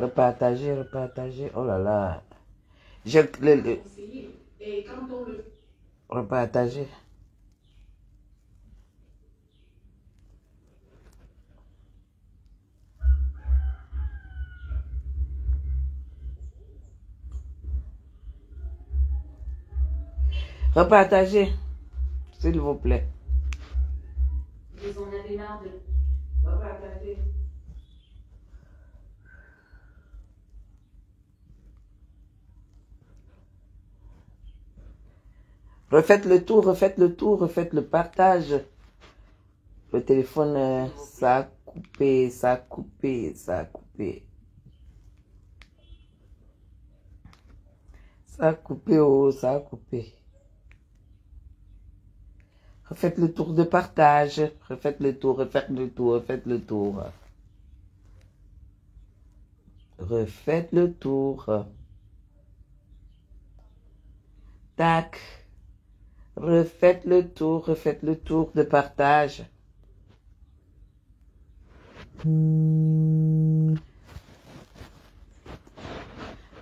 Repartager, repartager. Oh là là. Et quand on le... Repartager. Repartager, s'il vous plaît. Vous en avez marre de... Repartager. Refaites le tour, refaites le tour, refaites le partage. Le téléphone, ça a coupé, ça a coupé, ça a coupé. Ça a coupé, oh, ça a coupé. Refaites le tour de partage. Refaites le tour, refaites le tour, refaites le tour. Refaites le tour. Tac. Refaites le tour de partage.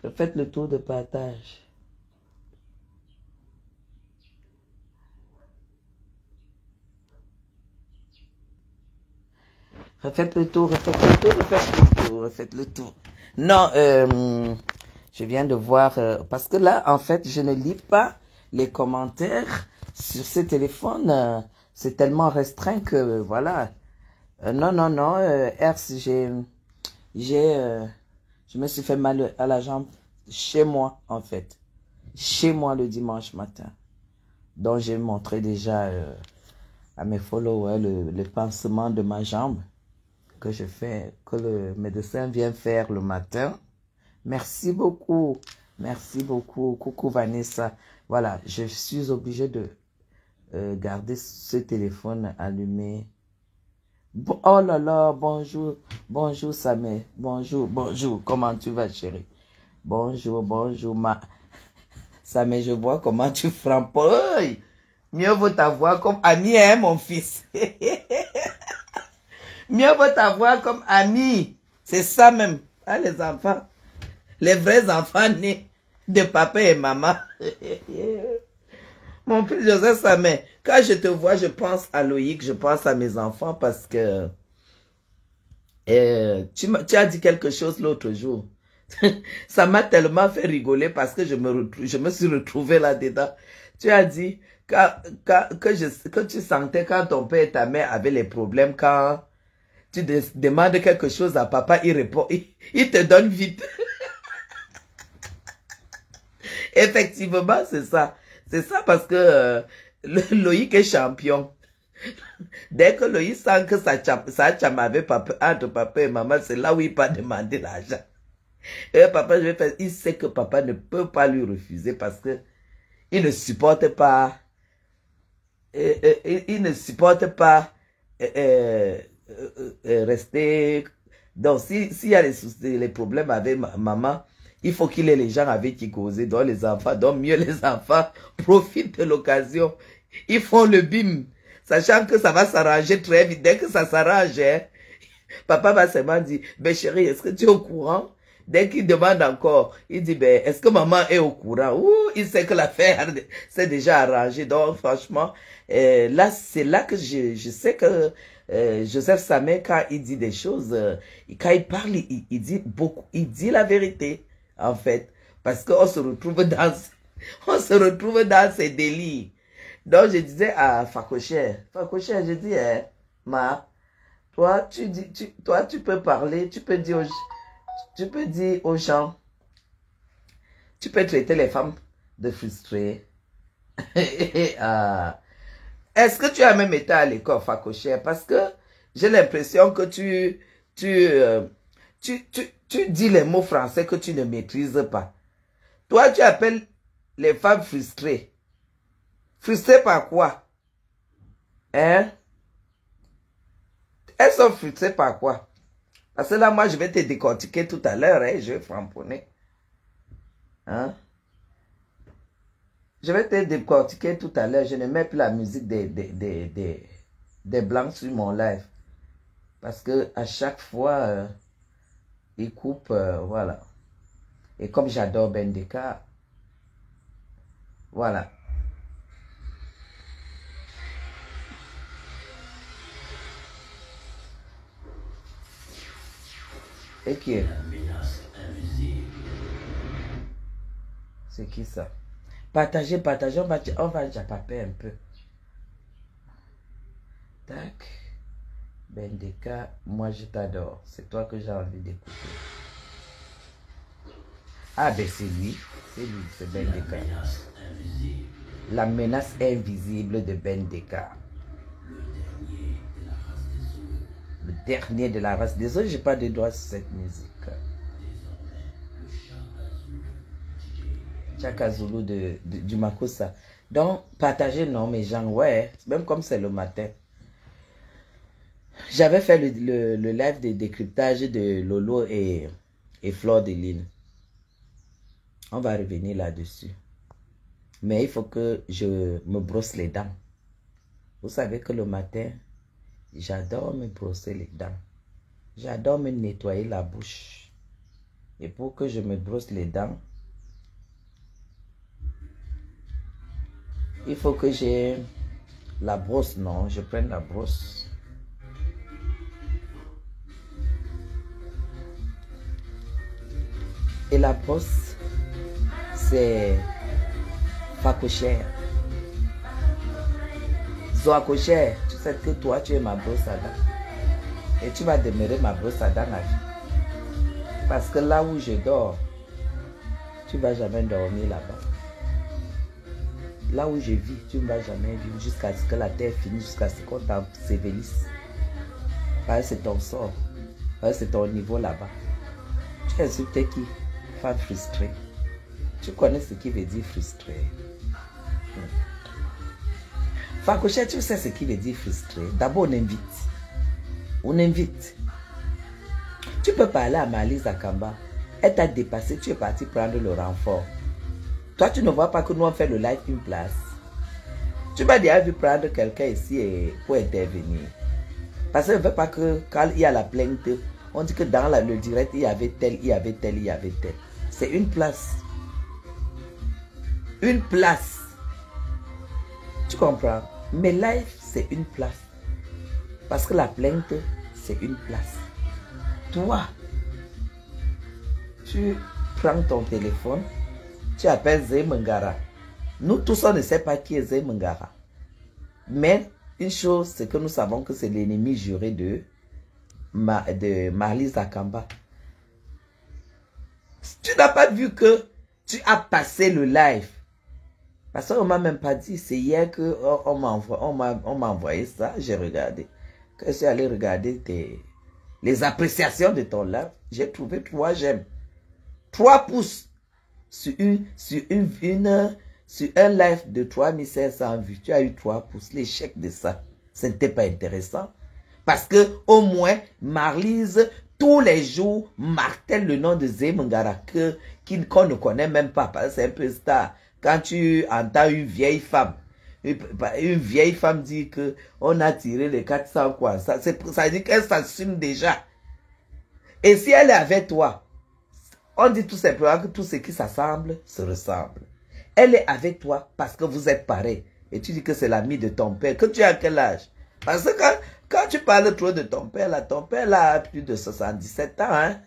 Refaites le tour de partage. Refaites le tour, refaites le tour, refaites le tour, refaites le tour. Non, je viens de voir, parce que là, en fait, je ne lis pas les commentaires sur ce téléphone. C'est tellement restreint que, voilà. Non, Hertz, je me suis fait mal à la jambe chez moi, en fait. Chez moi le dimanche matin. Donc, j'ai montré déjà à mes followers le pansement de ma jambe que je fais, que le médecin vient faire le matin. Merci beaucoup. Merci beaucoup. Coucou Vanessa. Voilà, je suis obligée de garder ce téléphone allumé. Oh là là, bonjour. Bonjour Samé. Bonjour, bonjour. Comment tu vas, chérie? Bonjour, bonjour. Samé, je vois comment tu frappes. Mieux vaut t'avoir comme ami, hein, mon fils. Mieux vaut t'avoir comme ami. C'est ça même. Ah, les enfants. Les vrais enfants nés de papa et maman. Mon fils Joseph Samé, quand je te vois, je pense à Loïc, je pense à mes enfants parce que tu as dit quelque chose l'autre jour. Ça m'a tellement fait rigoler parce que je me suis retrouvée là-dedans. Tu as dit que tu sentais quand ton père et ta mère avaient les problèmes, quand tu demandes quelque chose à papa, il répond, il te donne vite. Effectivement, c'est ça. C'est ça parce que Loïc est champion. Dès que Loïc sent que ça chame avec papa, entre papa et maman, c'est là où il peut demander l'argent. Et papa, je vais faire, il sait que papa ne peut pas lui refuser parce que il ne supporte pas, il ne supporte pas rester. Donc, s'il y a les problèmes avec maman, il faut qu'il ait les gens avec qui causer, donc les enfants, donc mieux les enfants profitent de l'occasion. Ils font le bim, sachant que ça va s'arranger très vite. Dès que ça s'arrange, hein, papa va seulement dire, ben chérie, est-ce que tu es au courant? Dès qu'il demande encore, il dit, ben, est-ce que maman est au courant? Ouh, il sait que l'affaire s'est déjà arrangée. Donc, franchement, là, c'est là que je sais que Joseph Samé, quand il dit des choses, quand il parle, il dit beaucoup, il dit la vérité, en fait. Parce qu'on se retrouve dans ces délits. Donc, je disais à Fakocher, je dis, toi, tu peux parler, tu peux dire aux gens, tu peux traiter les femmes de frustrées. Est-ce que tu as même été à l'école, Fakocher? Parce que j'ai l'impression que tu dis les mots français que tu ne maîtrises pas. Toi, tu appelles les femmes frustrées. Frustrées par quoi? Hein? Elles sont frustrées par quoi? Parce que là, moi, je vais te décortiquer tout à l'heure, hein, je vais framponner. Hein? Je vais te décortiquer tout à l'heure. Je ne mets plus la musique des blancs sur mon live. Parce que à chaque fois, il coupe, voilà. Et comme j'adore Bendeka, voilà. Et qui est? C'est qui ça? Partagez, partagez, on va déjà paper un peu. Tac. Bendeka, moi je t'adore. C'est toi que j'ai envie d'écouter. Ah ben c'est lui, c'est Bendeka. La menace invisible de Bendeka. Le dernier de la race. Désolé, j'ai pas de doigts sur cette musique. Chaka Zulu du Makossa. Donc, partagez, non, mais gens, ouais, même comme c'est le matin. J'avais fait le live de décryptage de Lolo et Flore de Lille. On va revenir là-dessus. Mais il faut que je me brosse les dents. Vous savez que le matin, j'adore me brosser les dents. J'adore me nettoyer la bouche. Et pour que je me brosse les dents, il faut que j'ai la brosse. Non, je prenne la brosse. Et la brosse, c'est Facochère. Zoacochère, tu sais que toi, tu es ma brosse à dents. Et tu vas demeurer ma brosse à dents à vie. Parce que là où je dors, tu ne vas jamais dormir là-bas. Là où je vis, tu ne vas jamais vivre jusqu'à ce que la terre finisse, jusqu'à ce qu'on t'ensevelisse. Parce que c'est ton sort. Parce que c'est ton niveau là-bas. Tu insultes qui? Femme frustrée. Tu connais ce qui veut dire frustré. Facochère, tu sais ce qui veut dire frustré. D'abord, on invite. On invite. Tu peux parler à Marlise Akamba. Elle t'a dépassé, tu es parti prendre le renfort. Toi, tu ne vois pas que nous, on fait le live une place. Tu m'as déjà vu prendre quelqu'un ici pour intervenir. Parce que je ne veux pas que quand il y a la plainte, on dit que dans le direct, il y avait tel, il y avait tel, il y avait tel. C'est une place. Une place. Tu comprends? Mais live, c'est une place. Parce que la plainte, c'est une place. Toi, tu prends ton téléphone, tu appelles Zé Mengara. Nous tous, on ne sait pas qui est Zé Mengara. Mais une chose, c'est que nous savons que c'est l'ennemi juré de Marlise Akamba. Tu n'as pas vu que tu as passé le live. Parce qu'on ne m'a même pas dit. C'est hier qu'on m'a envoyé ça. J'ai regardé. Quand je suis allé regarder les appréciations de ton live, j'ai trouvé 3 j'aime. 3 pouces sur un live de 3500 vues. Tu as eu 3 pouces. L'échec de ça, ce n'était pas intéressant. Parce que au moins, Marlise, tous les jours, martèle le nom de Zé Mengara qu'on ne connaît même pas. Parce que c'est un peu star. Quand tu entends une vieille femme dit que on a tiré les 400 quoi, ça dit qu'elle s'assume déjà. Et si elle est avec toi, on dit tout simplement que tout ce qui s'assemble se ressemble. Elle est avec toi parce que vous êtes pareils. Et tu dis que c'est l'ami de ton père. Que tu as quel âge? Parce que quand tu parles trop de ton père, là, ton père là, a plus de 77 ans. Hein?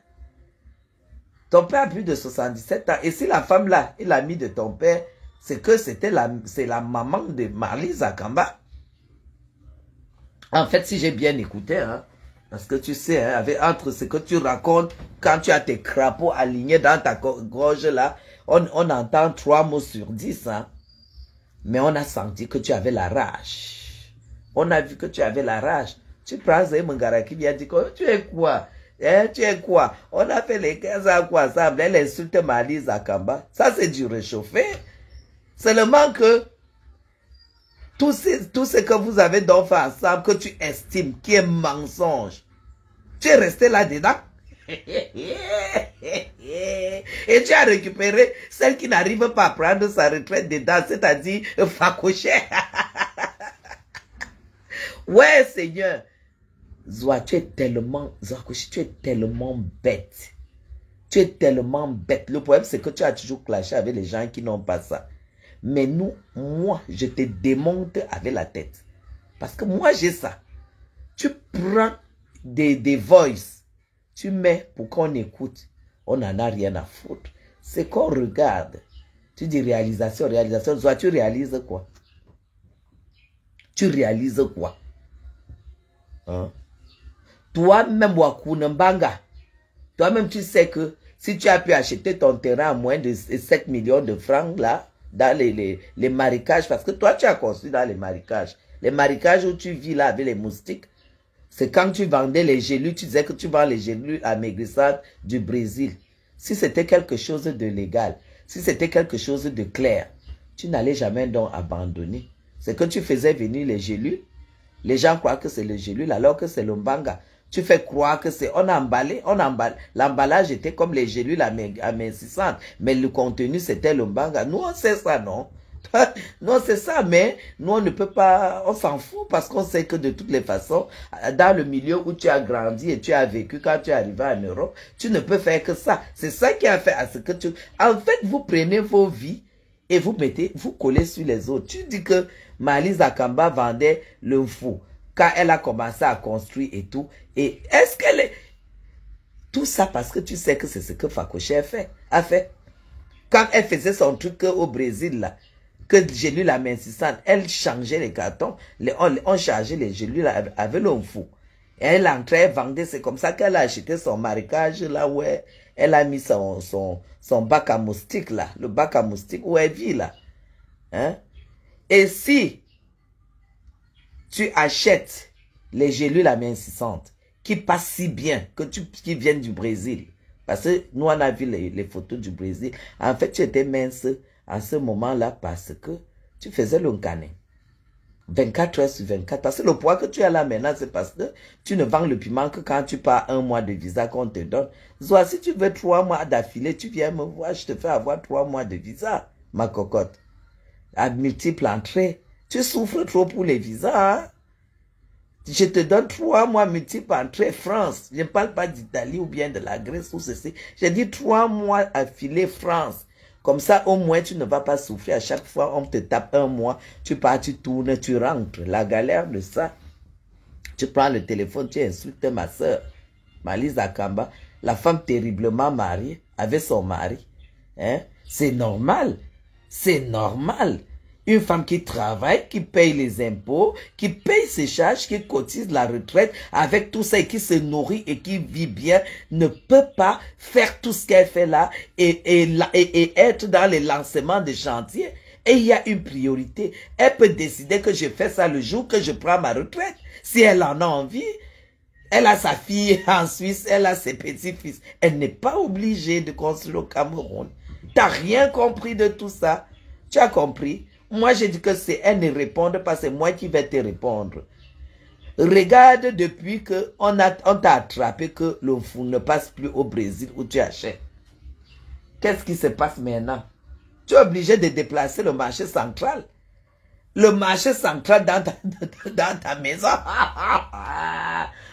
Ton père a plus de 77 ans. Et si la femme là est l'amie de ton père, c'est que c'est la maman de Marlise Akamba. En fait, si j'ai bien écouté, hein, parce que tu sais, hein, entre ce que tu racontes, quand tu as tes crapauds alignés dans ta gorge là, on entend 3 mots sur 10. Hein. Mais on a senti que tu avais la rage. On a vu que tu avais la rage. Tu prends Zé Mengara qui vient dire que tu es quoi? Hein, tu es quoi? On a fait les 15 ans quoi ensemble. Elle insulte Marlise Akamba. Ça, c'est du réchauffé. Seulement que tout ce que vous avez donc fait ensemble, que tu estimes qui est mensonge, tu es resté là-dedans. Et tu as récupéré celle qui n'arrive pas à prendre sa retraite dedans, c'est-à-dire Facochère. Ouais, Seigneur. Zoa, tu es tellement bête. Tu es tellement bête. Le problème, c'est que tu as toujours clashé avec les gens qui n'ont pas ça. Mais nous, moi, je te démonte avec la tête. Parce que moi, j'ai ça. Tu prends des voices, tu mets pour qu'on écoute. On n'en a rien à foutre. C'est qu'on regarde. Tu dis réalisation, réalisation. Soit tu réalises quoi? Tu réalises quoi? Hein? Toi-même, Wakuna Mbanga, toi-même, tu sais que si tu as pu acheter ton terrain à moins de 7 millions de francs, là, dans les marécages, parce que toi, tu as construit dans les marécages. Les marécages où tu vis là avec les moustiques, c'est quand tu vendais les gélules, tu disais que tu vends les gélules amaigrissades du Brésil. Si c'était quelque chose de légal, si c'était quelque chose de clair, tu n'allais jamais donc abandonner. C'est que tu faisais venir les gélules. Les gens croient que c'est le gélule alors que c'est le mbanga. Tu fais croire que c'est... On a emballé. L'emballage était comme les gélules amincissantes. Mais le contenu, c'était le mbanga. Nous, on sait ça, non? Non, c'est ça, mais nous, on ne peut pas... On s'en fout parce qu'on sait que de toutes les façons, dans le milieu où tu as grandi et tu as vécu, quand tu es arrivé en Europe, tu ne peux faire que ça. C'est ça qui a fait à ce que tu... En fait, vous prenez vos vies et vous collez sur les autres. Tu dis que Malise Akamba vendait le fou quand elle a commencé à construire et tout. Et est-ce qu'elle est... Tout ça parce que tu sais que c'est ce que Fakoche a fait. Quand elle faisait son truc au Brésil, là, que j'ai lu la mincissante, elle changeait les cartons, on chargeait les gélules avec le fou. Et elle entrait, elle vendait, c'est comme ça qu'elle a acheté son marécage, là où elle a mis son bac à moustiques, là, le bac à moustiques où elle vit, là. Hein? Et si tu achètes les gélules amincissantes qui passent si bien, qui viennent du Brésil, parce que nous, on a vu les photos du Brésil, en fait, tu étais mince à ce moment-là parce que tu faisais le canet. 24 heures sur 24. Parce que le poids que tu as là maintenant, c'est parce que tu ne vends le piment que quand tu pars 1 mois de visa qu'on te donne. Zoa, si tu veux 3 mois d'affilée, tu viens me voir, je te fais avoir 3 mois de visa, ma cocotte. À multiples entrées. Tu souffres trop pour les visas, hein? Je te donne 3 mois multiples entrées France. Je ne parle pas d'Italie ou bien de la Grèce ou ceci. J'ai dit 3 mois affilée France. Comme ça, au moins, tu ne vas pas souffrir. À chaque fois, on te tape 1 mois. Tu pars, tu tournes, tu rentres. La galère de ça. Tu prends le téléphone, tu insultes ma soeur, Malise Akamba, la femme terriblement mariée, avec son mari. Hein? C'est normal. C'est normal. Une femme qui travaille, qui paye les impôts, qui paye ses charges, qui cotise la retraite, avec tout ça et qui se nourrit et qui vit bien, ne peut pas faire tout ce qu'elle fait là et être dans les lancements de chantier. Et il y a une priorité. Elle peut décider que je fais ça le jour que je prends ma retraite. Si elle en a envie, elle a sa fille en Suisse, elle a ses petits-fils. Elle n'est pas obligée de construire au Cameroun. Tu n'as rien compris de tout ça. Tu as compris? Moi, j'ai dit que c'est elle ne répondre pas, c'est moi qui vais te répondre. Regarde depuis qu'on t'a attrapé que le fou ne passe plus au Brésil où tu achètes. Qu'est-ce qui se passe maintenant? Tu es obligé de déplacer le marché central. Le marché central dans ta maison.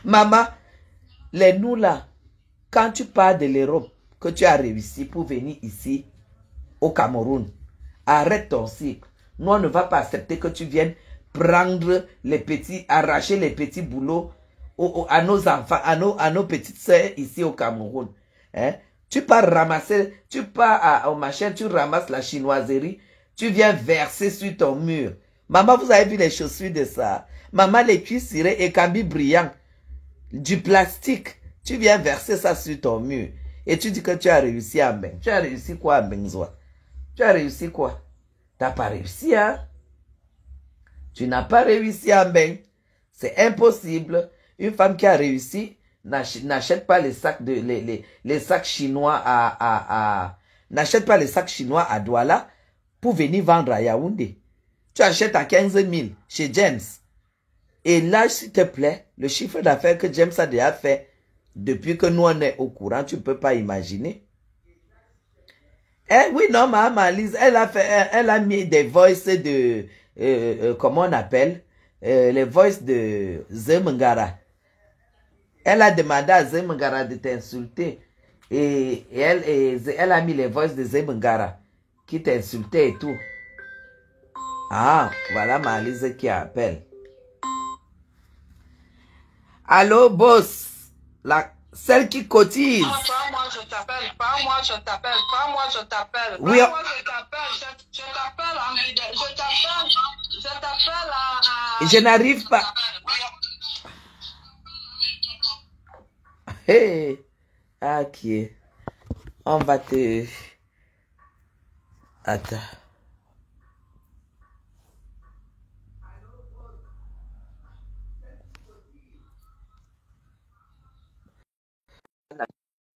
Maman, les nous là, quand tu pars de l'Europe, que tu as réussi pour venir ici, au Cameroun, arrête ton cycle. Nous, on ne va pas accepter que tu viennes prendre les petits, arracher les petits boulots à nos enfants, à nos petites sœurs ici au Cameroun. Hein? Tu pars ramasser, tu pars au machin, tu ramasses la chinoiserie, tu viens verser sur ton mur. Maman, vous avez vu les chaussures de ça? Maman, les cuisses cirées et cambi brillant, du plastique. Tu viens verser ça sur ton mur. Et tu dis que tu as réussi à Mbeng. Tu as réussi quoi à Mbengzoa? Tu as réussi quoi? Tu n'as pas réussi, hein? Tu n'as pas réussi à Mbeng. C'est impossible. Une femme qui a réussi n'achète pas les sacs les sacs chinois n'achète pas les sacs chinois à Douala pour venir vendre à Yaoundé. Tu achètes à 15 000 chez James. Et là, s'il te plaît, le chiffre d'affaires que James a déjà fait depuis que nous on est au courant, tu ne peux pas imaginer. Oui, non, ma Lise, elle a mis des voices de, comment on appelle, les voices de Zemngara. Elle a demandé à Zemngara de t'insulter. elle a mis les voices de Zemungara qui t'insultait et tout. Ah, voilà Malise qui appelle. Allô, boss? Celle qui cotise. Non, pas moi, je t'appelle. Pas moi, je t'appelle. Pas moi, je t'appelle. Oui. Pas moi, je t'appelle. Je t'appelle en vidéo. Je t'appelle à... Je n'arrive pas. Hey. Ok. On va te... Attends.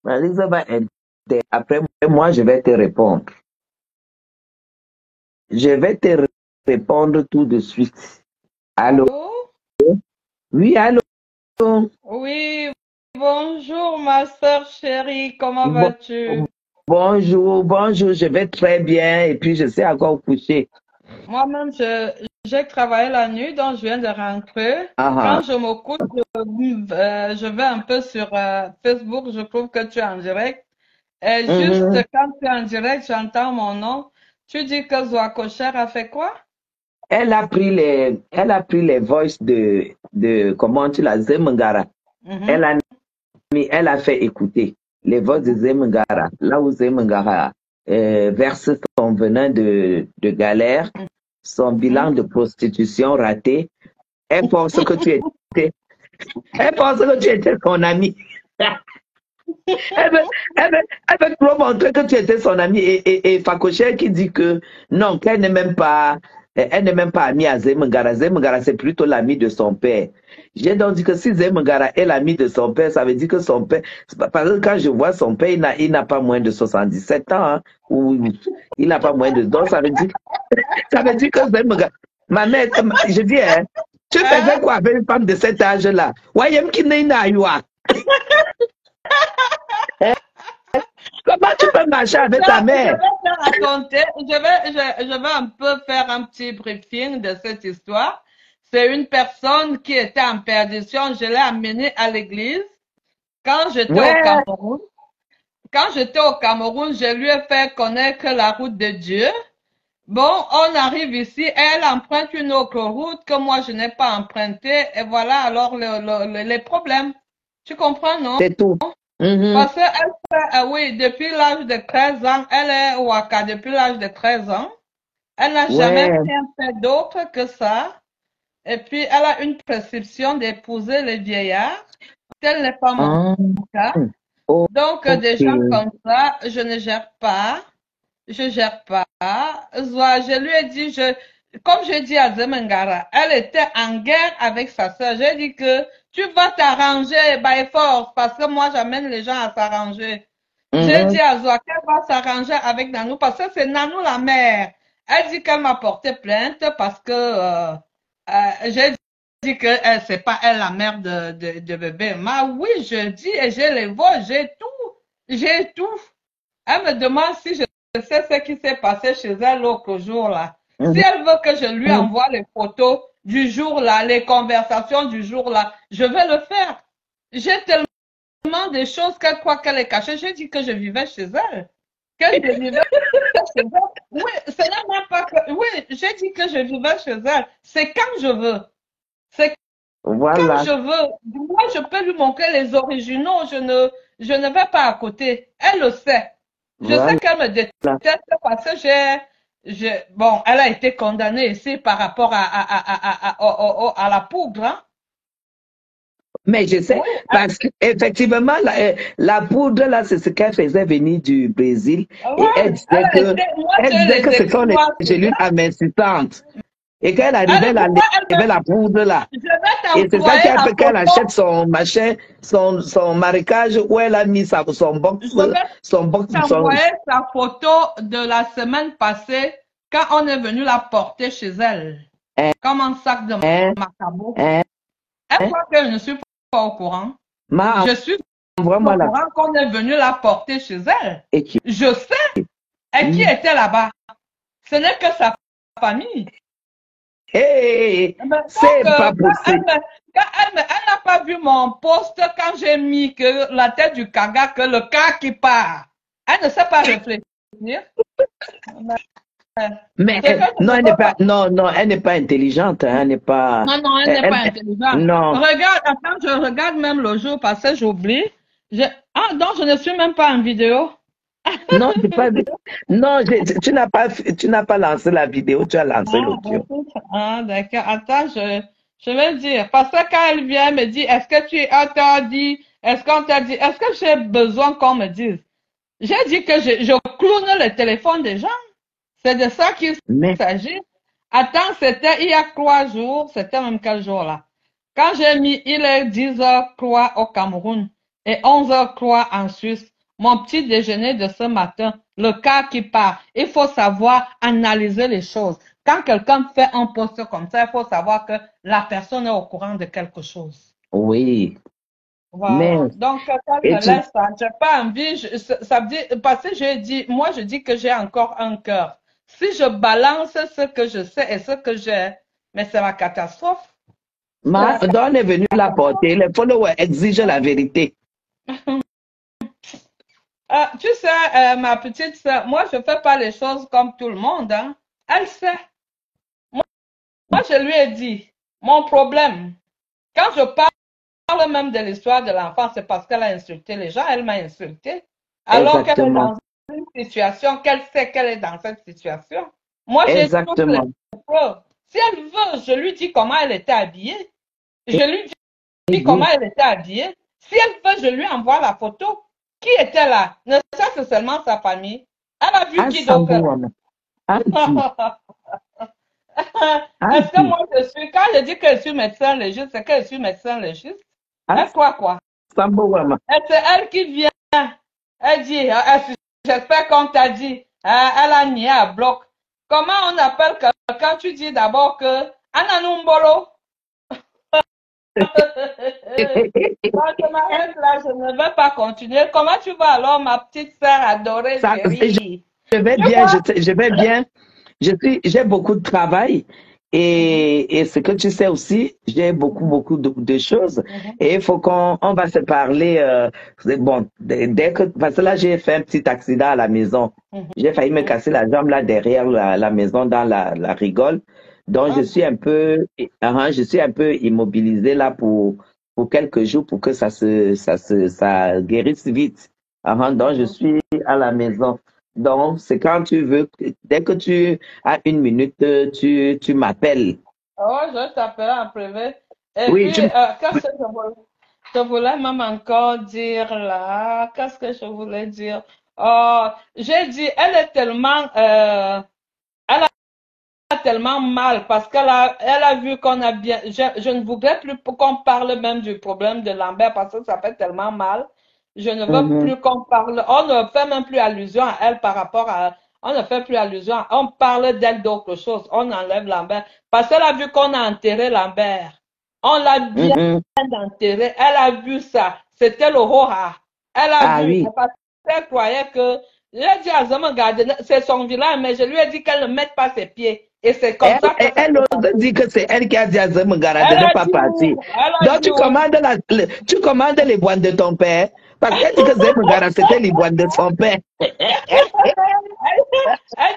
Malise va aider. Après moi, je vais te répondre. Je vais te répondre tout de suite. Allô? Allô? Oui, allô? Oui, bonjour ma sœur chérie, comment Bon- vas-tu? bonjour, bonjour, je vais très bien et puis je suis encore couché. Moi-même, j'ai travaillé la nuit, donc je viens de rentrer. Ah, Quand je me couche, je vais un peu sur Facebook, je trouve que tu es en direct. Et juste mhm. quand tu es en direct, j'entends mon nom. Tu dis que Zoakocher a fait quoi? Elle a pris les voices de comment tu l'as, Zemungara. Mhm. Elle a fait écouter les voix de Zemungara, là où Zemungara verse son venin de galère, son bilan de prostitution raté. Elle pense que tu étais son ami. Elle veut, elle veut trop montrer que tu étais son ami et Fakocher qui dit que non, qu'elle n'est même pas, elle n'est même pas amie à Zemungara. Zemungara, c'est plutôt l'ami de son père. J'ai donc dit que si Zemungara est l'ami de son père, ça veut dire que son père, parce que quand je vois son père, il n'a pas moins de 77 ans, hein, ou il n'a pas moins de, donc ça veut dire que Zemungara, ma mère, je dis, hein, tu faisais quoi avec une femme de cet âge-là? Wayem qui n'est pas youa. Comment tu peux marcher avec ta Ça, je mère? vais te raconter, je vais un peu faire un petit briefing de cette histoire. C'est une personne qui était en perdition, je l'ai amenée à l'église quand j'étais au Ouais. Cameroun. Quand j'étais au Cameroun, je lui ai fait connaître la route de Dieu. Bon, on arrive ici, elle emprunte une autre route que moi je n'ai pas empruntée, et voilà alors les problèmes. Tu comprends, non? C'est tout. Mhm. Parce qu'elle fait, oui, depuis l'âge de 13 ans, elle est Waka depuis l'âge de 13 ans. Elle n'a jamais Ouais. rien fait d'autre que ça. Et puis, elle a une prescription d'épouser les vieillards. Tel n'est pas mon Ah, cas. oh, Donc, des ok. gens comme ça, je ne gère pas. Je gère pas. Je lui ai dit, comme j'ai dit à Zemengara, elle était en guerre avec sa sœur. J'ai dit que tu vas t'arranger by force parce que moi j'amène les gens à s'arranger. J'ai Mhm. dit à Zoa qu'elle va s'arranger avec Nanou parce que c'est Nanou la mère. Elle dit qu'elle m'a porté plainte parce que j'ai dit que c'est pas elle la mère de bébé. Mais oui, je dis et j'ai les voix, j'ai tout. J'ai tout. Elle me demande si je sais ce qui s'est passé chez elle l'autre jour là. Si Mhm. elle veut que je lui envoie les photos du jour là, les conversations du jour là, je vais le faire. J'ai tellement de choses qu'elle croit qu'elle est cachée. J'ai dit que je vivais chez elle. Que je vivais chez elle. Oui, ce n'est même pas que. Oui, j'ai dit que je vivais chez elle. C'est quand je veux. C'est quand Voilà. je veux. Moi, je peux lui montrer les originaux. Je ne vais pas à côté. Elle le sait. Je Voilà. sais qu'elle me déteste parce que bon, elle a été condamnée ici par rapport à la poudre, hein. Mais je sais, Oui, parce qu'effectivement, la poudre, là, c'est ce qu'elle faisait venir du Brésil. Et ouais, moi, elle j'ai disait que les ce sont les exploits chez gélules elle. amincitantes. Et qu'elle arrivait, Elle, elle pourquoi elle enlevait la poudre, là. je vais Et c'est ça qui t'envoyer a la fait qu'elle achète photo. son machin, son marécage où elle a mis son box, Je vais son box, t'envoyer sa photo de la semaine passée quand on est venu la porter chez elle. hein, Comme un sac de hein, macabo. hein, Elle hein. croit que je ne suis pas au courant. Ma, Je suis envoie-moi au la courant qu'on est venu la porter chez elle. équipe. Je sais. Et qui était là-bas? Ce n'est que sa famille. Hé, Mais c'est donc, pas possible. elle n'a pas vu mon post quand j'ai mis que la tête du Kaga, que le cas qui part. Elle ne sait pas réfléchir. Mais C'est que je non, ne elle n'est peux pas, pas. non, non, elle n'est pas intelligente, hein, elle n'est pas, Non, non, elle n'est pas elle- intelligente. non, Regarde, attends, je regarde même le jour passé, j'oublie. Ah, donc je ne suis même pas en vidéo. non, j'ai pas, non, tu n'as pas lancé la vidéo, tu as lancé Ah, l'audio. ah, d'accord. Attends, je vais dire. Parce que quand elle vient me dire, est-ce que on t'a dit, est-ce qu'on t'a dit, est-ce que j'ai besoin qu'on me dise? J'ai dit que je cloune le téléphone des gens. C'est de ça qu'il Mais, s'agit. Attends, c'était il y a 3 jours, c'était même quel jour là? Quand j'ai mis, il est 10h03 au Cameroun et 11h03 en Suisse. Mon petit déjeuner de ce matin, le cas qui part. Il faut savoir analyser les choses. Quand quelqu'un fait un poste comme ça, il faut savoir que la personne est au courant de quelque chose. oui, mais, Voilà. Donc, quand elle et me laisse ça, j'ai pas envie, ça veut dire, parce que moi, je dis que j'ai encore un cœur. Si je balance ce que je sais et ce que j'ai, mais c'est la catastrophe. C'est la Don est venu la catastrophe. porter, les followers exigent la vérité. Tu sais, ma petite sœur, moi, je fais pas les choses comme tout le monde, hein. Elle sait. Moi, je lui ai dit, mon problème, quand je parle même de l'histoire de l'enfant, c'est parce qu'elle a insulté les gens, elle m'a insulté. Alors qu'elle est Exactement, dans une situation, qu'elle sait qu'elle est dans cette situation. Moi, j'ai toutes les exactement. preuves. Si elle veut, je lui dis comment elle était habillée. Je lui Et dis comment dit, elle était habillée. Si elle veut, je lui envoie la photo. Qui était là? Ne serait-ce seulement sa famille. Elle a vu qui d'autre là? Asambouama, Adi, Est-ce que Adi, moi quand je dis que je suis médecin légiste, c'est que je suis médecin légiste? Elle croit quoi? Asambouama. Et c'est elle qui vient. Elle dit, j'espère qu'on t'a dit. Elle a nié à bloc. Comment on appelle quand tu dis d'abord que Ananumbolo? Je m'arrête là, je ne vais pas continuer. Comment tu vas alors, ma petite sœur adorée, Ça, chérie? je vais Tu bien, vois? je vais bien. J'ai beaucoup de travail et ce que tu sais aussi, j'ai beaucoup de choses Mhm, et il faut on va se parler. C'est bon, dès que, parce que là, j'ai fait un petit accident à la maison. mhm, J'ai failli me mhm. casser la jambe là derrière la maison dans la rigole. Donc, Ah bon? je suis un peu immobilisé là pour quelques jours pour que ça guérisse vite. Donc, je Mhm. suis à la maison. Donc, c'est quand tu veux, dès que tu as une minute, tu m'appelles. Oh, je t'appelle en privé. Et Oui, puis, qu'est-ce que je voulais même encore dire là? Qu'est-ce que je voulais dire? Oh, j'ai dit, elle a tellement mal parce elle a vu qu'on a bien, je ne voudrais plus qu'on parle même du problème de Lambert parce que ça fait tellement mal. Je ne veux mhm, plus qu'on parle, on ne fait même plus allusion à elle par rapport on ne fait plus allusion, on parle d'elle d'autre chose, on enlève Lambert parce qu'elle a vu qu'on a enterré Lambert. On l'a bien mhm. enterré, elle a vu ça, c'était le Roha. Elle a Ah vu, oui. parce qu'elle croyait que, j'ai dit à Zama Gade, c'est son village, mais je lui ai dit qu'elle ne mette pas ses pieds. Et c'est comme ça que ça Elle s'est ose passé. dire que c'est elle qui a dit à Zemugara de Elle ne a pas dit partir. oui, elle a Donc, dit oui. tu commandes les boîtes de ton père. Parce qu'elle dit que Zemugara, c'était les boîtes de son père. Elle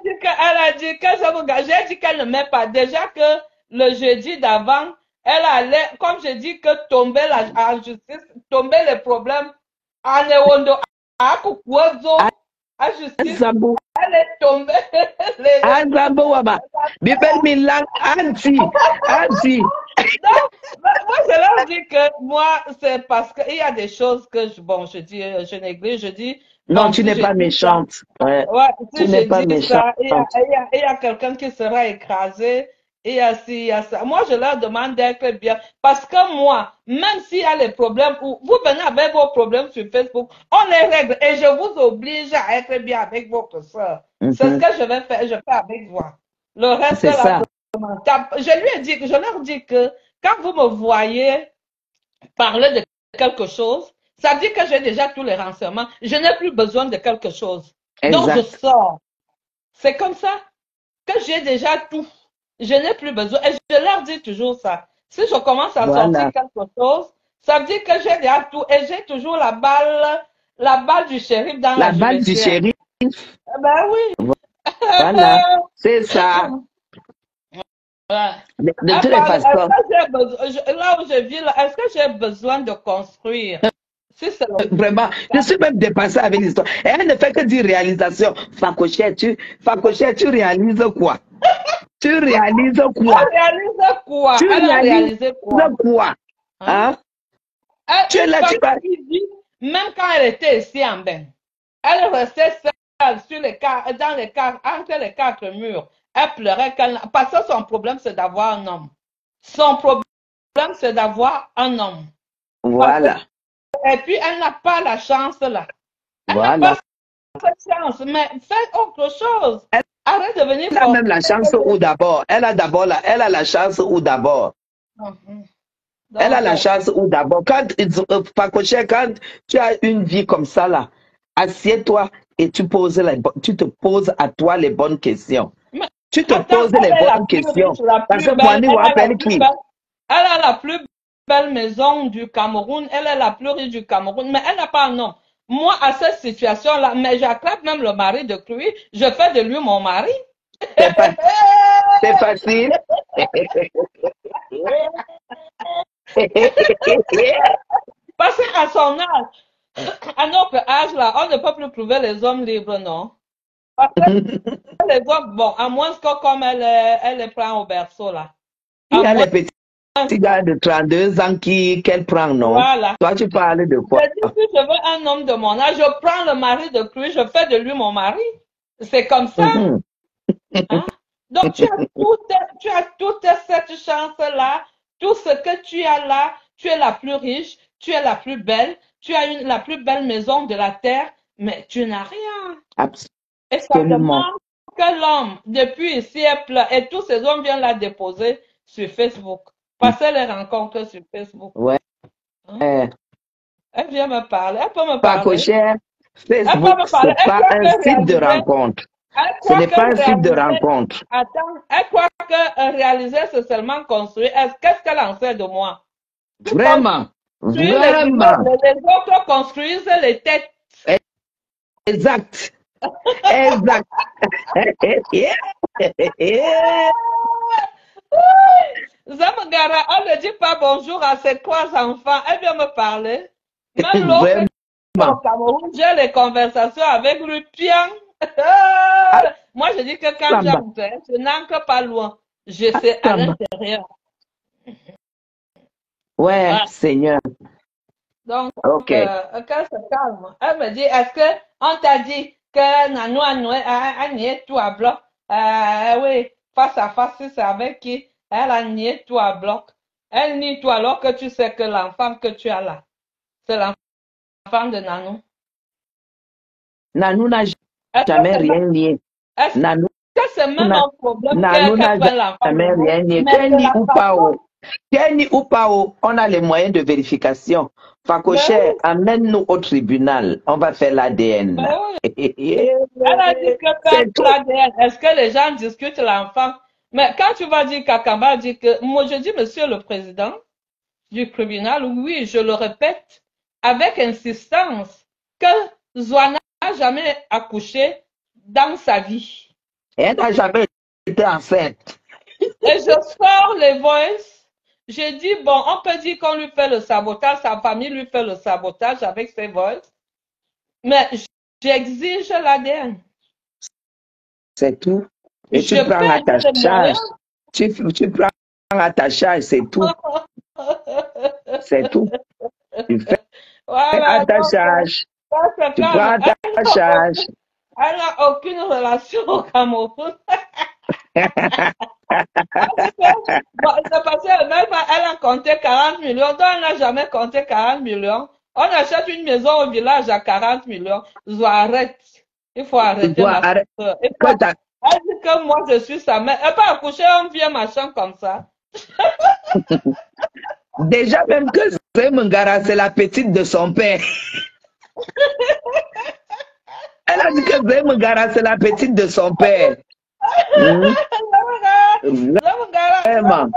dit elle a dit que j'ai dit qu'elle ne met pas. Déjà que le jeudi d'avant, elle allait, comme je dis, que tomber en justice, tomber les problèmes en Ewondo, à Kukuozo, à justice, Azambo, elle est tombée. les- Azambo Wama. Bibel Milan, Anti. Non, moi, je leur dis que moi, c'est parce qu'il y a des choses que, bon, je dis, je néglige, je dis, Non, bon, tu si n'es je pas dis ça, méchante. Ouais. ouais, Tu si n'es je pas dis méchante. ça, il y a quelqu'un qui sera écrasé, il y a ci, il y a ça. Moi, je leur demande d'être bien, parce que moi, même s'il y a les problèmes, vous venez avec vos problèmes sur Facebook, on les règle, et je vous oblige à être bien avec votre soeur. C'est ce Mhm. que je vais faire, je fais avec vous. Le reste, C'est là, ça. je leur dis que quand vous me voyez parler de quelque chose, ça dit que j'ai déjà tous les renseignements. Je n'ai plus besoin de quelque chose. Donc, je Exact. sors. C'est comme ça que j'ai déjà tout. Je n'ai plus besoin. Et je leur dis toujours ça. Si je commence à Voilà. sortir quelque chose, ça veut dire que j'ai déjà tout. Et j'ai toujours la balle du shérif dans La la balle du juguetière. shérif, Ben oui. voilà. C'est ça. Ouais. De toutes les Est-ce façons. que j'ai besoin, là où je vis, là, est-ce que j'ai besoin de construire? Si c'est le Vraiment, je suis même dépassée avec l'histoire. Et elle ne fait que dire réalisation. Facochère, tu réalises quoi? Tu réalises quoi? Elle réalise quoi? Tu Elle a réalises réalisé quoi? quoi? Hein? Hein? Tu es Une là, tu vas. femme qui dit, même quand elle était ici en bain, elle restait seule sur entre les quatre murs. Elle pleurait parce que son problème, c'est d'avoir un homme. Son problème, c'est d'avoir un homme. Voilà. Et puis, elle n'a pas la chance là. Elle n'a Voilà. pas cette chance, mais fais autre chose. Arrête de venir Elle a même la chance où d'abord. Elle a la chance où d'abord. Elle a la chance où d'abord. Quand tu as une vie comme ça là, assieds-toi et tu te poses à toi les bonnes questions. Tu te poses les bonnes questions. Parce que moi, elle a la plus belle maison du Cameroun. Elle est la plus riche du Cameroun, mais elle n'a pas un nom. Moi, à cette situation-là, mais j'attrape même le mari de lui, je fais de lui mon mari. C'est facile. Parce qu'à son âge, à notre âge là, on ne peut plus trouver les hommes libres, non? Parce que les hommes, bon, à moins que comme elle les prend au berceau là. Il y a les petits gars de 32 ans qu'elle prend, non? Voilà. Toi, tu parles de quoi? Je dis que je veux un homme de mon âge, je prends le mari de lui, je fais de lui mon mari. C'est comme ça. Hein? Donc, tu as toute cette chance-là, tout ce que tu as là, tu es la plus riche, tu es la plus belle, tu as la plus belle maison de la terre, mais tu n'as rien. Absolument. Et ça demande que l'homme, depuis un siècle, et tous ces hommes viennent la déposer sur Facebook. Passer les rencontres sur Facebook. Ouais. Hein? Elle vient me parler, elle peut me parler. Facochère, Facebook, c'est pas un site de rencontre. Ce n'est pas un site de rencontre. Attends, elle croit que réaliser, c'est seulement construire. Qu'est-ce qu'elle en sait de moi? Vraiment. Vraiment. Les autres construisent les têtes. Exact. Exact. Zamagara, on ne dit pas bonjour à ses 3 enfants. Elle vient me parler. Même l'autre au Cameroun, j'ai les conversations avec lui. Bien. Moi, je dis que quand j'aime, je n'entre pas loin. Je sais à l'intérieur. Ouais, Seigneur. Donc, qu'elle se calme. Elle me dit, est-ce qu'on t'a dit que Nanou a nié tout à bloc? Oui, face à face, c'est avec qui? Elle a nié tout à bloc. Elle nie tout alors que tu sais que l'enfant que tu as là, c'est l'enfant de Nanou. Nanou n'a jamais rien nié. Nanou, c'est même un problème. Nanou n'a jamais rien nié. Kenny ou pas, on a les moyens de vérification. Facochère, amène-nous au tribunal. On va faire l'ADN. Elle a dit que l'ADN, est-ce que les gens discutent l'enfant? Mais quand tu vas dire Kakamba dit que, moi je dis monsieur le président du tribunal, oui, je le répète, avec insistance, que Zwana n'a jamais accouché dans sa vie. Elle n'a jamais été enceinte. Et je sors les voices. J'ai dit, bon, on peut dire qu'on lui fait le sabotage, sa famille lui fait le sabotage avec ses voices. Mais j'exige l'ADN. C'est tout. Et tu prends à ta charge. Tu prends à ta charge, c'est tout. C'est tout. Tu fais à ta charge. Tu prends à ta charge. Elle n'a aucune relation au Cameroun. Elle a compté 40 millions. Donc, elle n'a jamais compté 40 millions. On achète une maison au village à 40 millions. Arrête. Il faut arrêter. Elle dit que moi, je suis sa mère. Elle peut accoucher un vieux machin comme ça. Déjà, même que Zemungara, c'est la petite de son père. Elle a dit que Zemungara, c'est la petite de son père. Vraiment.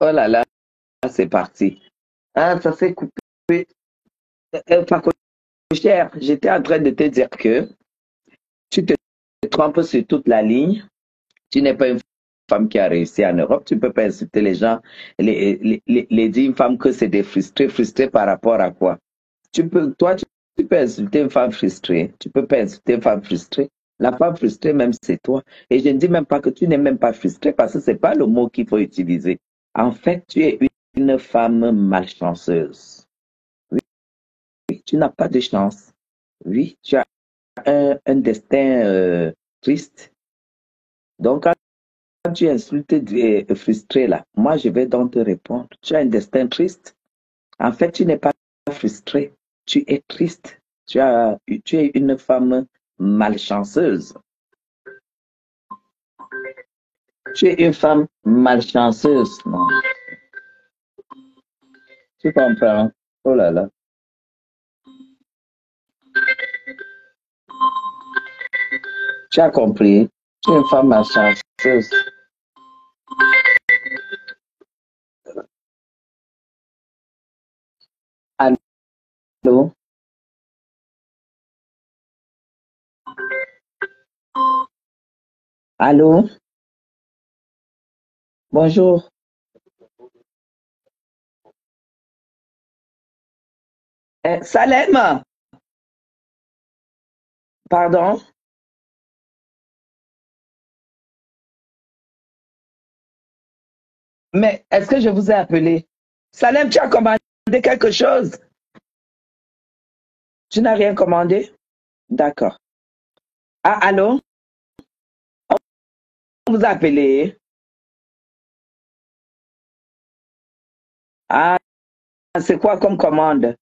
Oh là là, c'est parti. Ah, ça s'est coupé. Paco cher, j'étais en train de te dire que tu te trompes sur toute la ligne. Tu n'es pas une femme qui a réussi en Europe. Tu ne peux pas insulter les gens, les dire une femme que c'est des frustrés. Frustrés par rapport à quoi? Toi, tu peux insulter une femme frustrée. Tu peux pas insulter une femme frustrée. La femme frustrée, même, c'est toi. Et je ne dis même pas que tu n'es même pas frustrée parce que ce n'est pas le mot qu'il faut utiliser. En fait, tu es une femme malchanceuse. Oui, tu n'as pas de chance. Oui, tu as un destin triste. Donc, quand tu insultes frustré là, moi je vais donc te répondre. Tu as un destin triste. En fait, tu n'es pas frustré. Tu es triste. Tu es une femme malchanceuse. Tu es une femme malchanceuse. Non. Tu comprends? Oh là là. Tu as compris? Tu es une femme malchanceuse. Allô? Allô? Bonjour. Salem, pardon? Mais est-ce que je vous ai appelé? Salem, tu as commandé quelque chose? Tu n'as rien commandé? D'accord. Ah, allô? On vous a appelé? Ah, c'est quoi comme commande?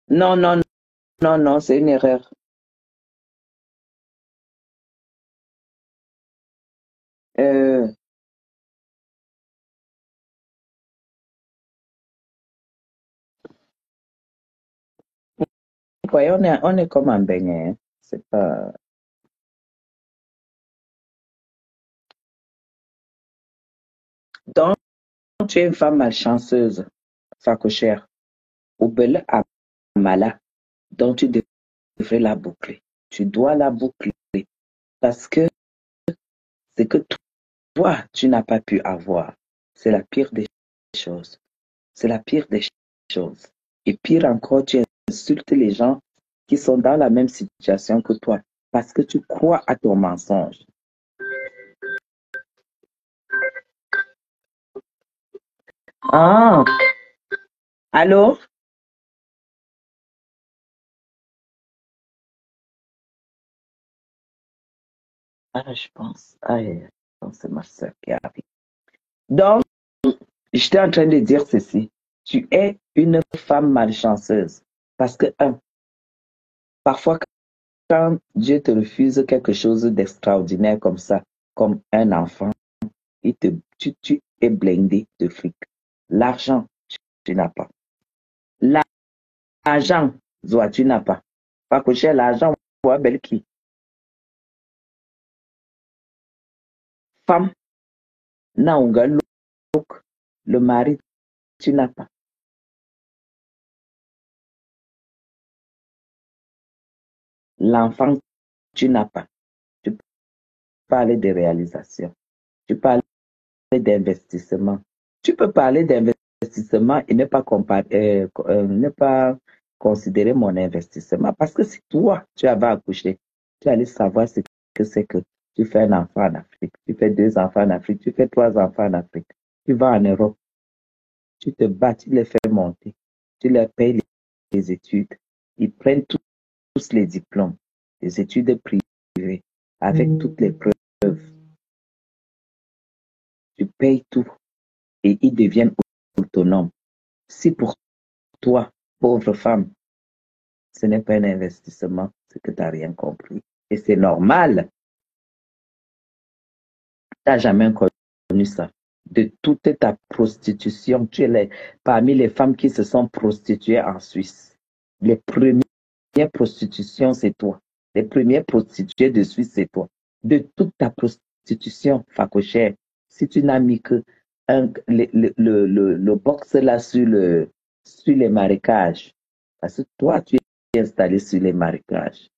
Non, non, non, non, c'est une erreur. Euh, ouais, on est comme un beignet, hein. C'est pas... Donc, tu es une femme malchanceuse, facochère, ou belle amala, donc tu devrais la boucler. Tu dois la boucler parce que c'est que toi, tu n'as pas pu avoir. C'est la pire des choses. C'est la pire des choses. Et pire encore, tu insultes les gens qui sont dans la même situation que toi parce que tu crois à ton mensonge. Ah, allô? Ah, je pense. Ah, c'est ma soeur qui arrive. Donc, j'étais en train de dire ceci. Tu es une femme malchanceuse. Parce que, parfois, quand Dieu te refuse quelque chose d'extraordinaire comme ça, comme un enfant, tu es blindé de fric. L'argent, tu n'as pas. L'argent, tu n'as pas. Pas que cher l'argent, belle qui. Femme, naunga look, le mari, tu n'as pas. L'enfant, tu n'as pas. Tu peux parler de réalisation. Tu peux parler d'investissement. Tu peux parler d'investissement et ne pas considérer mon investissement parce que si toi, tu avais accouché, tu allais savoir ce que c'est que tu fais un enfant en Afrique, tu fais 2 enfants en Afrique, tu fais 3 enfants en Afrique, tu vas en Europe, tu te bats, tu les fais monter, tu leur payes les études, ils prennent tous les diplômes, les études privées, avec toutes les preuves, tu payes tout et ils deviennent autonomes. Si pour toi, pauvre femme, ce n'est pas un investissement, c'est que tu n'as rien compris. Et c'est normal. Tu n'as jamais connu ça. De toute ta prostitution, tu es parmi les femmes qui se sont prostituées en Suisse. Les premières prostitutions, c'est toi. Les premières prostituées de Suisse, c'est toi. De toute ta prostitution, Facochère, si tu n'as mis que le box là sur les marécages, parce que toi, tu es installé sur les marécages,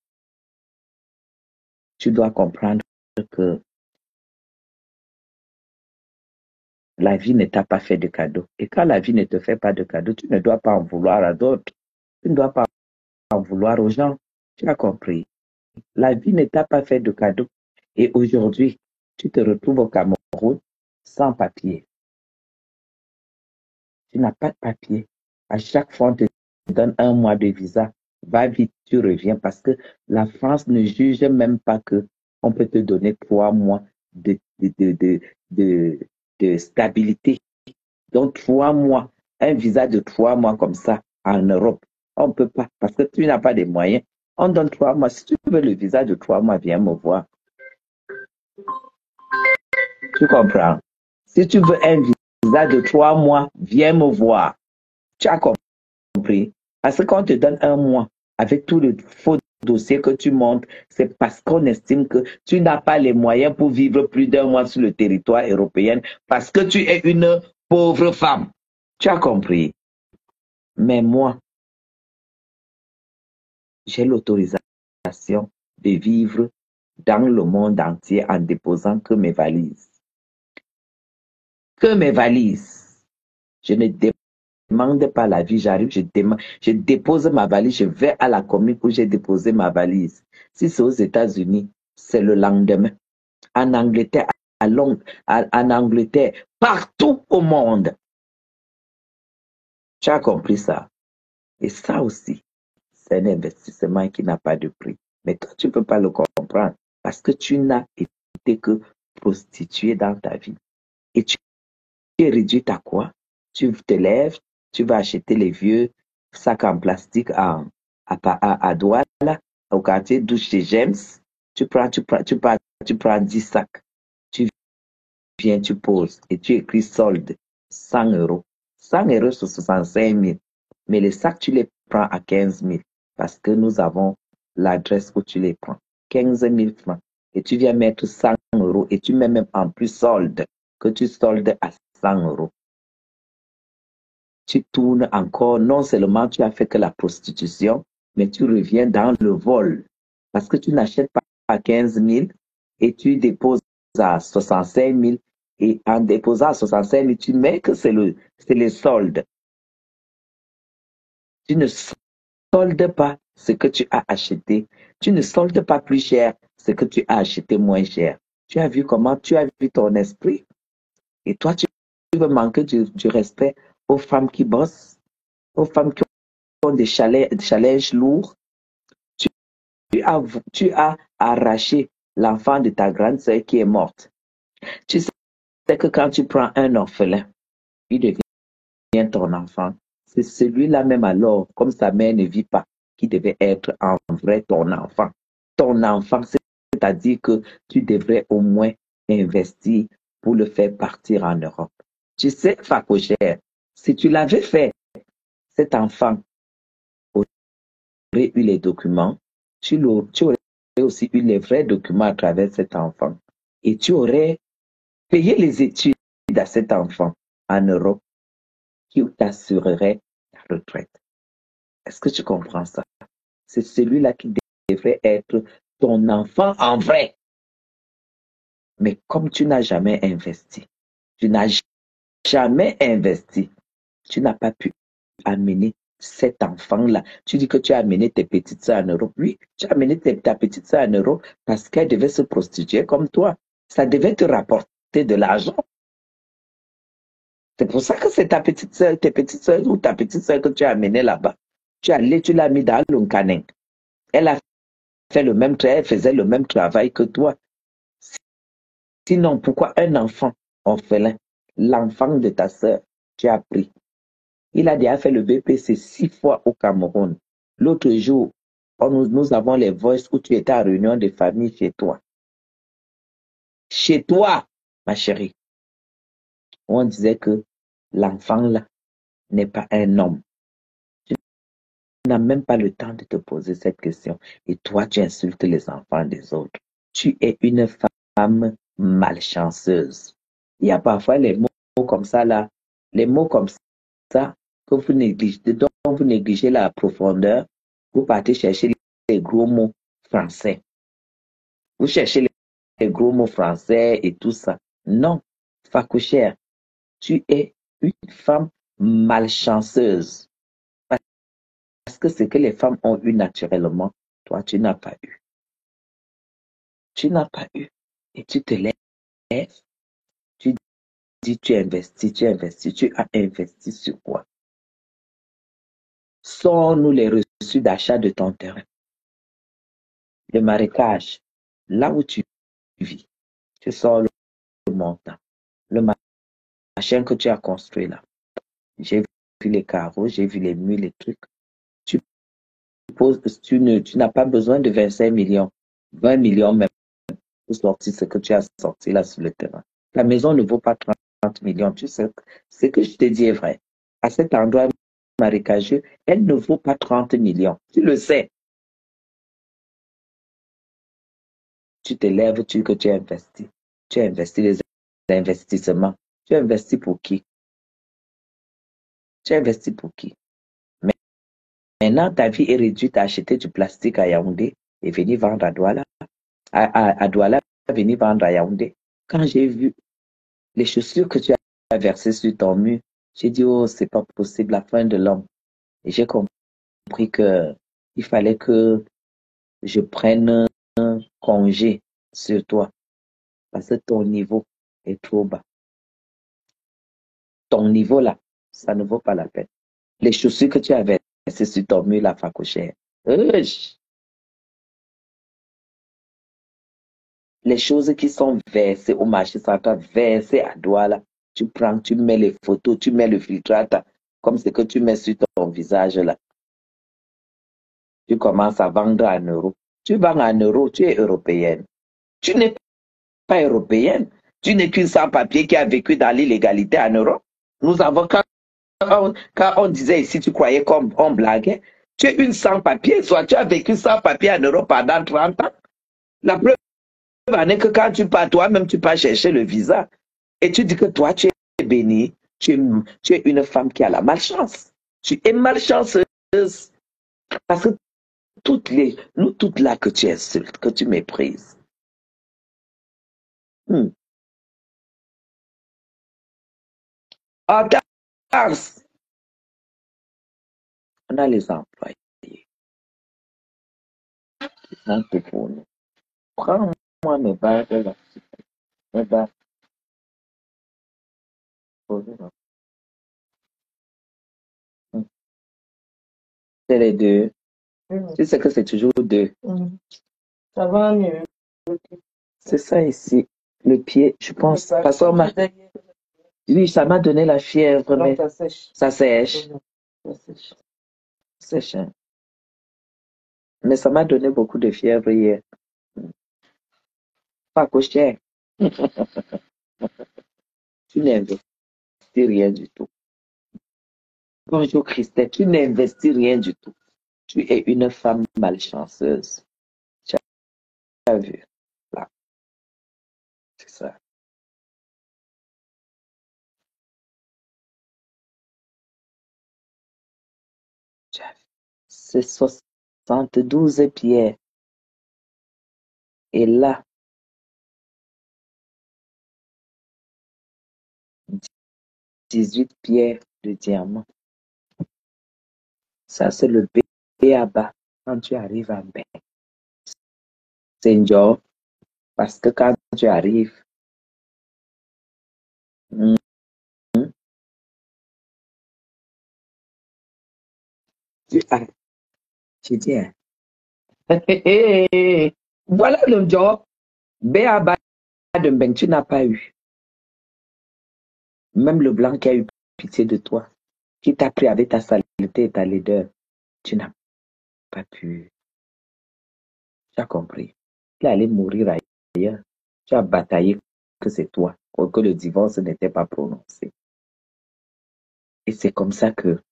tu dois comprendre que la vie ne t'a pas fait de cadeau. Et quand la vie ne te fait pas de cadeau, tu ne dois pas en vouloir à d'autres. Tu ne dois pas en vouloir aux gens. Tu as compris. La vie ne t'a pas fait de cadeau. Et aujourd'hui, tu te retrouves au Cameroun sans papier. Tu n'as pas de papier. À chaque fois, on te donne 1 mois de visa. Va vite, tu reviens parce que la France ne juge même pas que on peut te donner 3 mois de, de stabilité. Donc, 3 mois, un visa de 3 mois comme ça en Europe, on ne peut pas parce que tu n'as pas de moyens. On donne 3 mois. Si tu veux le visa de 3 mois, viens me voir. Tu comprends? Si tu veux un visa de 3 mois, viens me voir. Tu as compris? Parce que quand on te donne 1 mois avec tout le faux dossier que tu montres, c'est parce qu'on estime que tu n'as pas les moyens pour vivre plus d'1 mois sur le territoire européen parce que tu es une pauvre femme. Tu as compris? Mais moi, j'ai l'autorisation de vivre dans le monde entier en déposant que mes valises. Que mes valises. Je ne demande pas la vie, j'arrive, je dépose ma valise, je vais à la commune où j'ai déposé ma valise. Si c'est aux États-Unis, c'est le lendemain. En Angleterre, à Londres, en Angleterre, partout au monde. Tu as compris ça? Et ça aussi, c'est un investissement qui n'a pas de prix. Mais toi, tu ne peux pas le comprendre parce que tu n'as été que prostituée dans ta vie. Et tu es réduite à quoi? Tu te lèves, tu vas acheter les vieux sacs en plastique à Douala, au quartier douche chez James. Tu prends 10 sacs. Tu viens, tu poses et tu écris solde 100 euros. 100 euros, c'est 65 000. Mais les sacs, tu les prends à 15 000 parce que nous avons l'adresse où tu les prends. 15 000 francs. Et tu viens mettre 100 euros et tu mets même en plus solde, que tu soldes à 100 euros. Tu tournes encore, non seulement tu as fait que la prostitution, mais tu reviens dans le vol. Parce que tu n'achètes pas à 15 000 et tu déposes à 65 000. Et en déposant à 65 000, tu mets que c'est les soldes. Tu ne soldes pas ce que tu as acheté. Tu ne soldes pas plus cher ce que tu as acheté moins cher. Tu as vu comment tu as vu ton esprit. Et toi, tu veux manquer du respect aux femmes qui bossent, aux femmes qui ont des challenges lourds. Tu as arraché l'enfant de ta grande sœur qui est morte. Tu sais que quand tu prends un orphelin, il devient ton enfant. C'est celui-là même alors, comme sa mère ne vit pas, qui devait être en vrai ton enfant. Ton enfant, c'est-à-dire que tu devrais au moins investir pour le faire partir en Europe. Tu sais, Facochère, si tu l'avais fait, cet enfant aurait eu les documents, tu aurais aussi eu les vrais documents à travers cet enfant. Et tu aurais payé les études à cet enfant en Europe qui t'assurerait la retraite. Est-ce que tu comprends ça? C'est celui-là qui devrait être ton enfant en vrai. Mais comme tu n'as jamais investi, tu n'as jamais investi, tu n'as pas pu amener cet enfant-là. Tu dis que tu as amené tes petites sœurs en Europe. Oui, tu as amené ta petite sœur en Europe parce qu'elle devait se prostituer comme toi. Ça devait te rapporter de l'argent. C'est pour ça que c'est ta petite sœur, tes petites sœurs ou ta petite sœur que tu as amenée là-bas. Tu l'as mis dans l'Uncaneng. Elle a fait le même travail, elle faisait le même travail que toi. Sinon, pourquoi un enfant orphelin, l'enfant de ta sœur, tu as pris? Il a déjà fait le BPC 6 fois au Cameroun. L'autre jour, nous avons les voices où tu étais à réunion de famille chez toi. Chez toi, ma chérie. On disait que l'enfant là n'est pas un homme. n'as même pas le temps de te poser cette question. Et toi, tu insultes les enfants des autres. Tu es une femme malchanceuse. Il y a parfois les mots comme ça, là, les mots comme ça, que vous négligez, dont vous négligez la profondeur. Vous partez chercher les gros mots français. Vous cherchez les gros mots français et tout ça. Non, Fakouchère, tu es une femme malchanceuse. Parce que ce que les femmes ont eu naturellement, toi, tu n'as pas eu. Tu n'as pas eu. Et tu te lèves, tu dis, tu investis, tu investis, tu as investi sur quoi? Sors-nous les reçus d'achat de ton terrain. Le marécage, là où tu vis, tu sors le montant. Le machin que tu as construit là. J'ai vu les carreaux, j'ai vu les murs, les trucs. Tu n'as pas besoin de 25 millions, 20 millions même pour sortir ce que tu as sorti là sur le terrain. La maison ne vaut pas 30 millions. Tu sais, ce que je te dis est vrai. À cet endroit marécageux, elle ne vaut pas 30 millions. Tu le sais. Tu te lèves, que tu as investi. Tu as investi les investissements. Tu as investi pour qui? Tu as investi pour qui? Mais maintenant, ta vie est réduite à acheter du plastique à Yaoundé et venir vendre à Douala. À Douala, venir vendre à Yaoundé. Quand j'ai vu les chaussures que tu as versées sur ton mur, j'ai dit, oh, c'est pas possible, la fin de l'homme. Et j'ai compris que il fallait que je prenne un congé sur toi. Parce que ton niveau est trop bas. Ton niveau là, ça ne vaut pas la peine. Les chaussures que tu as versées sur ton mur, la facochère. Les choses qui sont versées au marché central, versées à Douala, tu prends, tu mets les photos, tu mets le filtrate, comme ce que tu mets sur ton visage là. Tu commences à vendre en euros. Tu vends en euros, tu es européenne. Tu n'es pas européenne. Tu n'es qu'une sans-papier qui a vécu dans l'illégalité en Europe. Nous avons, quand on disait ici, tu croyais qu'on blaguait. Tu es une sans-papier, soit tu as vécu sans-papier en Europe pendant 30 ans. La preuve en est que quand tu pars, toi-même, tu pars chercher le visa et tu dis que toi, tu es béni, tu es une femme qui a la malchance. Tu es malchanceuse. Parce que nous toutes là que tu insultes, que tu méprises. En Tarse, on a les employés. Un peu pour nous. Prends-moi mes barres là. Mes barres. C'est les deux. Tu sais que c'est toujours deux. Ça va mieux. C'est ça ici. Le pied, je pense. Parce que oui, ça m'a donné la fièvre, mais Ça sèche. ça sèche. Ça sèche. Sèche. Mais ça m'a donné beaucoup de fièvre hier. Pas cocher. Tu n'investis rien du tout. Bonjour Christelle, tu n'investis rien du tout. Tu es une femme malchanceuse. Tu as vu. Là. C'est ça. Tu as vu. C'est 72 pierres. Et là, 18 pierres de diamant. Ça, c'est le B.A.B.A. quand tu arrives à B. C'est un job. Parce que quand tu arrives, tu dis, hein. Voilà le job. B.A.B.A. de Mbeng, tu n'as pas eu. Même le blanc qui a eu pitié de toi, qui t'a pris avec ta saleté et ta laideur, tu n'as pas pu. Tu as compris. Il allait mourir ailleurs. Tu as bataillé que c'est toi, que le divorce n'était pas prononcé. Et c'est comme ça que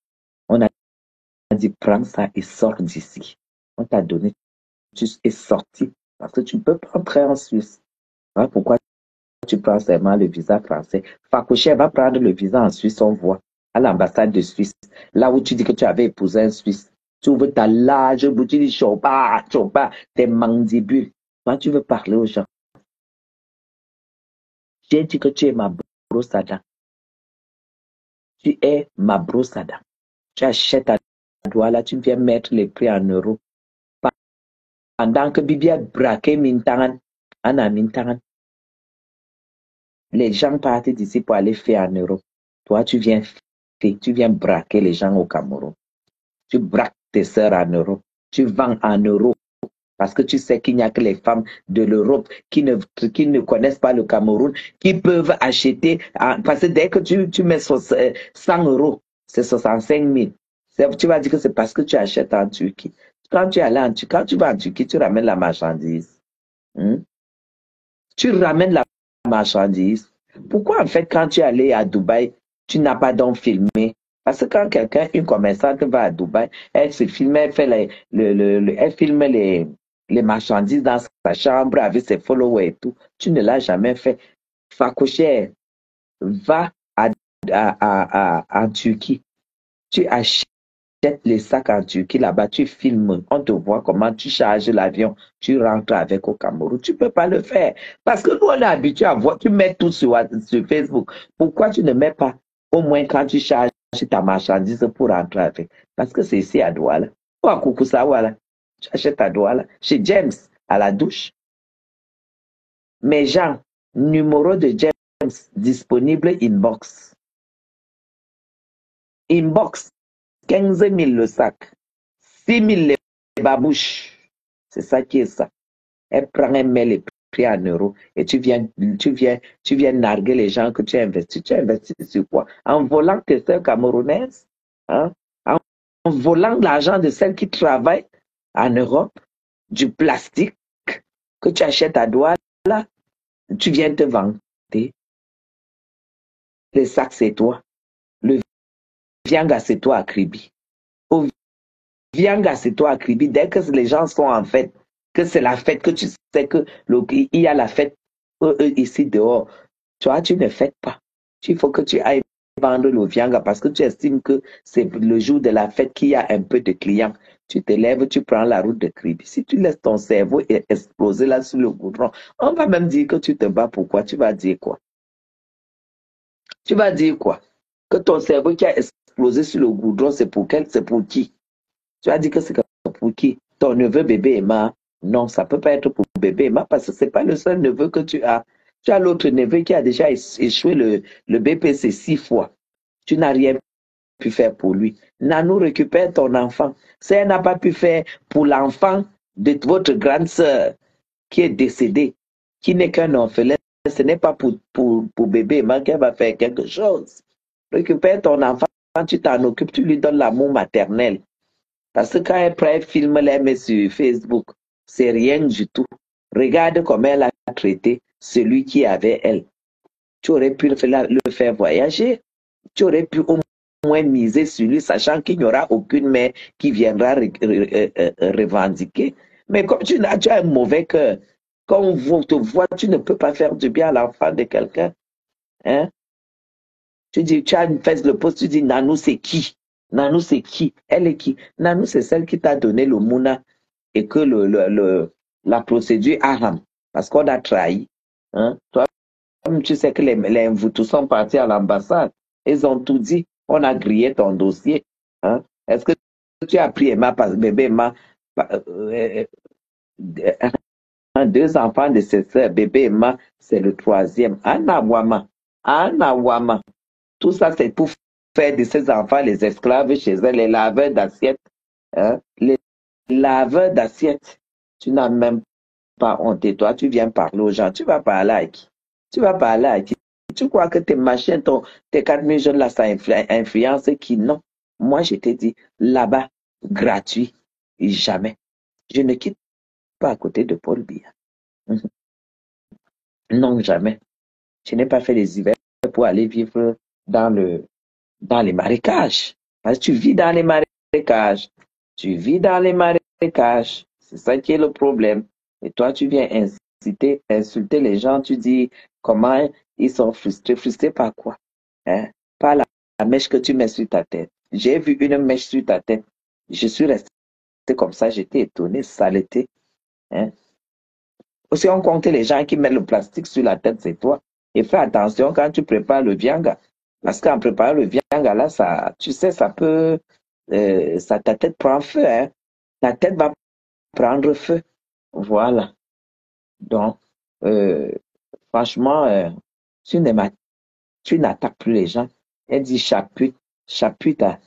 on a dit, prends ça et sors d'ici. On t'a donné, tu es sorti parce que tu ne peux pas entrer en Suisse. Hein, pourquoi tu prends seulement le visa français? Fakouché va prendre le visa en Suisse, on voit, à l'ambassade de Suisse. Là où tu dis que tu avais épousé un Suisse. Tu ouvres ta large bouche, tu dis chopa, tes mandibules. Quand tu veux parler aux gens, j'ai dit que tu es ma brosse à dents. Tu es ma brosse à dents. Tu achètes à Douala, tu viens mettre les prix en euros. Pendant que Bibi a braqué Mintangan, Anna Mintangan, les gens partent d'ici pour aller faire en euros. Toi, tu viens braquer les gens au Cameroun. Tu braques tes sœurs en euros. Tu vends en euros. Parce que tu sais qu'il n'y a que les femmes de l'Europe qui ne connaissent pas le Cameroun, qui peuvent acheter. Parce que dès que tu mets 100 euros, c'est 65 000. Tu vas dire que c'est parce que tu achètes en Turquie. Quand tu vas en Turquie, tu ramènes la marchandise. Tu ramènes la marchandise. Pourquoi en fait, quand tu es allé à Dubaï, tu n'as pas donc filmé? Parce que quand une commerçante va à Dubaï, elle se filme, elle filme les marchandises dans sa chambre avec ses followers et tout. Tu ne l'as jamais fait. Fakouché, va en Turquie. Tu achètes les sacs en Turquie là-bas, tu filmes, on te voit comment tu charges l'avion, tu rentres avec au Cameroun. Tu ne peux pas le faire. Parce que nous, on est habitué à voir, tu mets tout sur Facebook. Pourquoi tu ne mets pas, au moins quand tu charges ta marchandise pour rentrer avec? Parce que c'est ici à Douala. Ou à Kukusawa, tu achètes à Douala. Chez James, à la douche. Mes gens, numéro de James disponible inbox. Inbox, 15 000 le sac. 6 000 les babouches. C'est ça qui est ça. Elle prend, elle met les prix en euros et tu viens narguer les gens que tu as investi. Tu as investi sur quoi? En volant tes sœurs camerounaises? Hein? En volant l'argent de celles qui travaillent en Europe? Du plastique que tu achètes à Douala? Tu viens te vanter. Les sacs, c'est toi. Le vianga, c'est toi à Kribi. Au vianga, c'est toi à Kribi. Dès que les gens sont en fête, que c'est la fête, que tu sais que il y a la fête ici dehors, toi, tu ne fêtes pas. Il faut que tu ailles vendre le vianga parce que tu estimes que c'est le jour de la fête qu'il y a un peu de clients. Tu te lèves, tu prends la route de Kribi. Si tu laisses ton cerveau exploser là sur le goudron, on va même dire que tu te bats. Pourquoi? Tu vas dire quoi? Tu vas dire quoi? Que ton cerveau qui a explosé sur le goudron, c'est pour qui? Tu vas dire que c'est pour qui? Ton neveu bébé Emma? Non, ça ne peut pas être pour bébé Emma parce que ce n'est pas le seul neveu que tu as. Tu as l'autre neveu qui a déjà échoué le BPC 6 fois. Tu n'as rien pu faire pour lui. Nanou, récupère ton enfant. Si elle n'a pas pu faire pour l'enfant de votre grande sœur qui est décédée, qui n'est qu'un orphelin, ce n'est pas pour bébé Emma qu'elle va faire quelque chose. Récupère ton enfant, tu t'en occupes, tu lui donnes l'amour maternel. Parce que quand elle filme les met sur Facebook, c'est rien du tout. Regarde comment elle a traité celui qui avait elle. Tu aurais pu le faire voyager. Tu aurais pu au moins miser sur lui, sachant qu'il n'y aura aucune mère qui viendra revendiquer. Mais comme tu as un mauvais cœur, quand on te voit, tu ne peux pas faire du bien à l'enfant de quelqu'un. Hein? Tu dis, tu as fait le poste, tu dis, Nanou, c'est qui? Nanou, c'est qui? Elle est qui? Nanou, c'est celle qui t'a donné le mouna et que la procédure haram, parce qu'on a trahi. Hein? Toi, tu sais que les Mvoutou sont partis à l'ambassade. Ils ont tout dit. On a grillé ton dossier. Hein? Est-ce que tu as pris Emma, bébé Emma, deux enfants de ses sœurs, bébé Emma, c'est le troisième. Anna Wama. Anna Wama. Tout ça, c'est pour faire de ces enfants les esclaves chez eux, les laveurs d'assiettes. Hein? Les laveurs d'assiettes. Tu n'as même pas honte. Et toi, tu viens parler aux gens. Tu vas parler à qui? Tu vas parler à qui? Tu crois que tes machines, tes 4000 jeunes là, ça influence qui? Non. Moi, je t'ai dit, là-bas, gratuit, jamais. Je ne quitte pas à côté de Paul Biya. Non, jamais. Je n'ai pas fait les hivers pour aller vivre dans les marécages. Parce que tu vis dans les marécages. marécages. Tu vis dans les marécages. C'est ça qui est le problème. Et toi, tu viens insulter les gens. Tu dis comment ils sont frustrés. Frustrés par quoi? Hein? Par la mèche que tu mets sur ta tête. J'ai vu une mèche sur ta tête. Je suis resté comme ça. J'étais étonné. Saleté. Hein? Si on compte les gens qui mettent le plastique sur la tête, c'est toi. Et fais attention quand tu prépares le vianga. Parce qu'en préparant le vianga, là, ça, tu sais, ça peut... ta tête prend feu, hein. Ta tête va prendre feu. Voilà. Donc, franchement, tu n'attaques plus les gens. Elle dit chaput, chaputa.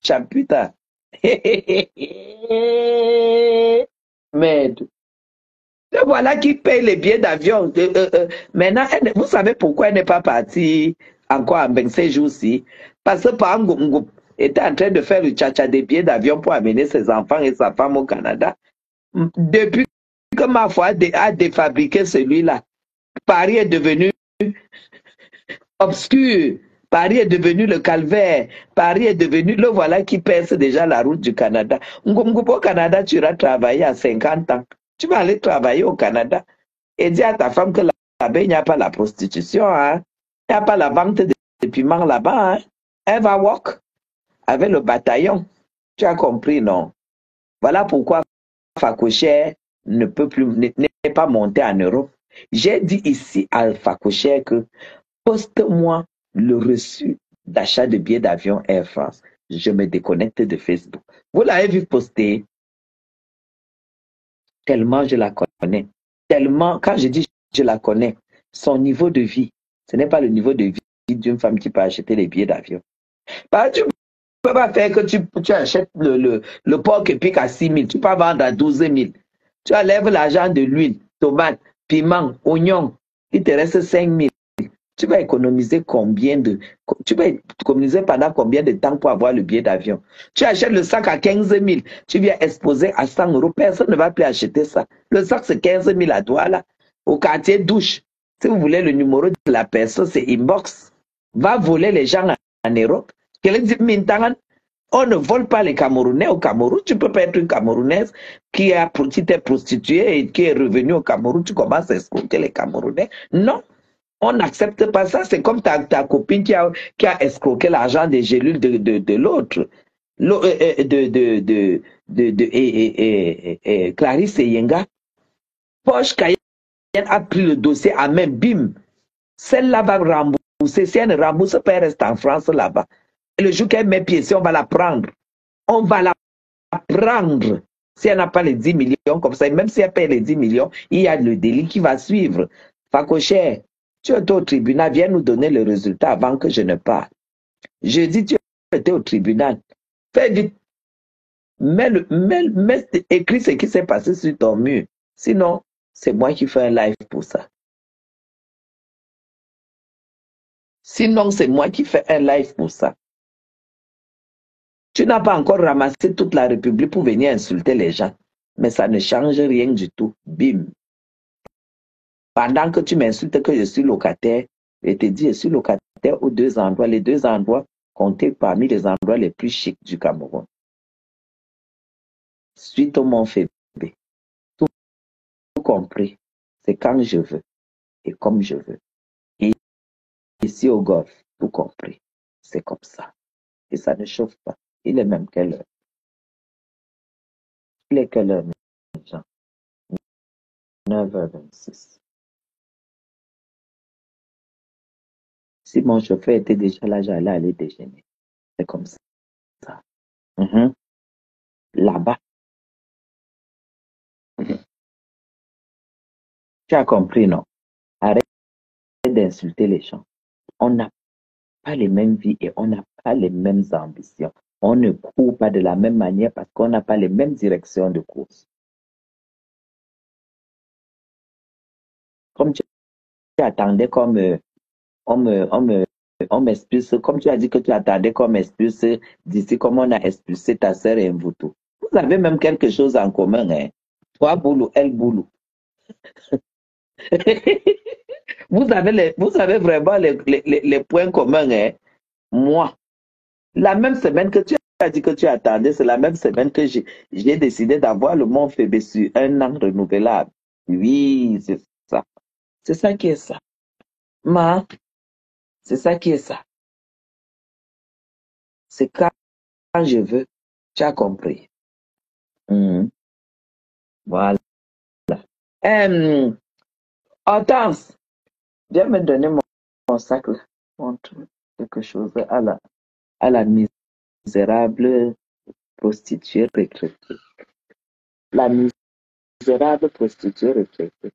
Chaputa. Merde. Et voilà qui paye les billets d'avion. Maintenant, vous savez pourquoi elle n'est pas partie encore en Beng ces jours-ci? Parce que Pangou était en train de faire le tcha-tcha des billets d'avion pour amener ses enfants et sa femme au Canada. Depuis que ma foi a défabriqué celui-là, Paris est devenu obscur. Paris est devenu le calvaire. Paris est devenu le voilà qui perce déjà la route du Canada. Au Canada, tu iras travailler à 50 ans. Tu vas aller travailler au Canada et dis à ta femme que là-bas, il n'y a pas la prostitution. Hein? Il n'y a pas la vente de piments là-bas. Hein? Elle va walk avec le bataillon. Tu as compris, non? Voilà pourquoi Facochère n'est pas monté en Europe. J'ai dit ici à Facochère que poste-moi le reçu d'achat de billets d'avion Air France. Je me déconnecte de Facebook. Vous l'avez vu poster? Tellement je la connais. Tellement, quand je dis je la connais, son niveau de vie, ce n'est pas le niveau de vie d'une femme qui peut acheter les billets d'avion. Bah, tu ne peux pas faire que tu achètes le porc épic à 6 000, tu peux vendre à 12 000. Tu enlèves l'argent de l'huile, tomate, piment, oignon, il te reste 5 000. Tu vas économiser pendant combien de temps pour avoir le billet d'avion? Tu achètes le sac à 15 000, tu viens exposer à 100 euros, personne ne va plus acheter ça. Le sac, c'est 15 000 à toi, là, au quartier douche. Si vous voulez le numéro de la personne, c'est inbox. Va voler les gens en Europe. On ne vole pas les Camerounais au Cameroun. Tu peux pas être une Camerounaise qui t'est prostituée et qui est revenue au Cameroun. Tu commences à escroquer les Camerounais. Non. On n'accepte pas ça. C'est comme ta copine qui a escroqué l'argent des gélules de l'autre. Clarisse Yenga. Poche Cayenne a pris le dossier à main, bim. Celle-là va rembourser. Si elle ne rembourse pas, elle reste en France là-bas. Et le jour qu'elle met pied ici, on va la prendre. On va la prendre. Si elle n'a pas les 10 millions comme ça, et même si elle paye les 10 millions, il y a le délit qui va suivre. Facochère, tu étais au tribunal, viens nous donner le résultat avant que je ne parle. Je dis, tu étais au tribunal. Fais vite. Écris ce qui s'est passé sur ton mur. Sinon, c'est moi qui fais un live pour ça. Sinon, c'est moi qui fais un live pour ça. Tu n'as pas encore ramassé toute la République pour venir insulter les gens. Mais ça ne change rien du tout. Bim. Pendant que tu m'insultes que je suis locataire, je te dis, je suis locataire aux 2 endroits. Les 2 endroits comptés parmi les endroits les plus chics du Cameroun. Suite au Mont Fébé. Tout compris. C'est quand je veux et comme je veux. Et ici au Golfe, tout compris. C'est comme ça. Et ça ne chauffe pas. Il est même quelle heure? Il est quelle heure, mes gens? 9h26. Si mon chauffeur était déjà là, j'allais aller déjeuner. C'est comme ça. Là-bas. Tu as compris, non? Arrête d'insulter les gens. On n'a pas les mêmes vies et on n'a pas les mêmes ambitions. On ne court pas de la même manière parce qu'on n'a pas les mêmes directions de course. Comme tu attendais comme on m'expulse, comme tu as dit que tu attendais qu'on m'expulse d'ici, comme on a expulsé ta sœur et Mvutu. Vous avez même quelque chose en commun, hein? Toi, Boulou, elle, Boulou. Vous avez vraiment les points communs, hein? Moi, la même semaine que tu as dit que tu attendais, c'est la même semaine que j'ai décidé d'avoir le Mont Phébé sur 1 an renouvelable. Oui, c'est ça. C'est ça qui est ça. C'est ça qui est ça. C'est quand je veux. Tu as compris. Mhm. Voilà. Hortense, viens me donner mon sac là. Montre quelque chose à la misérable prostituée retraitée. La misérable prostituée retraitée.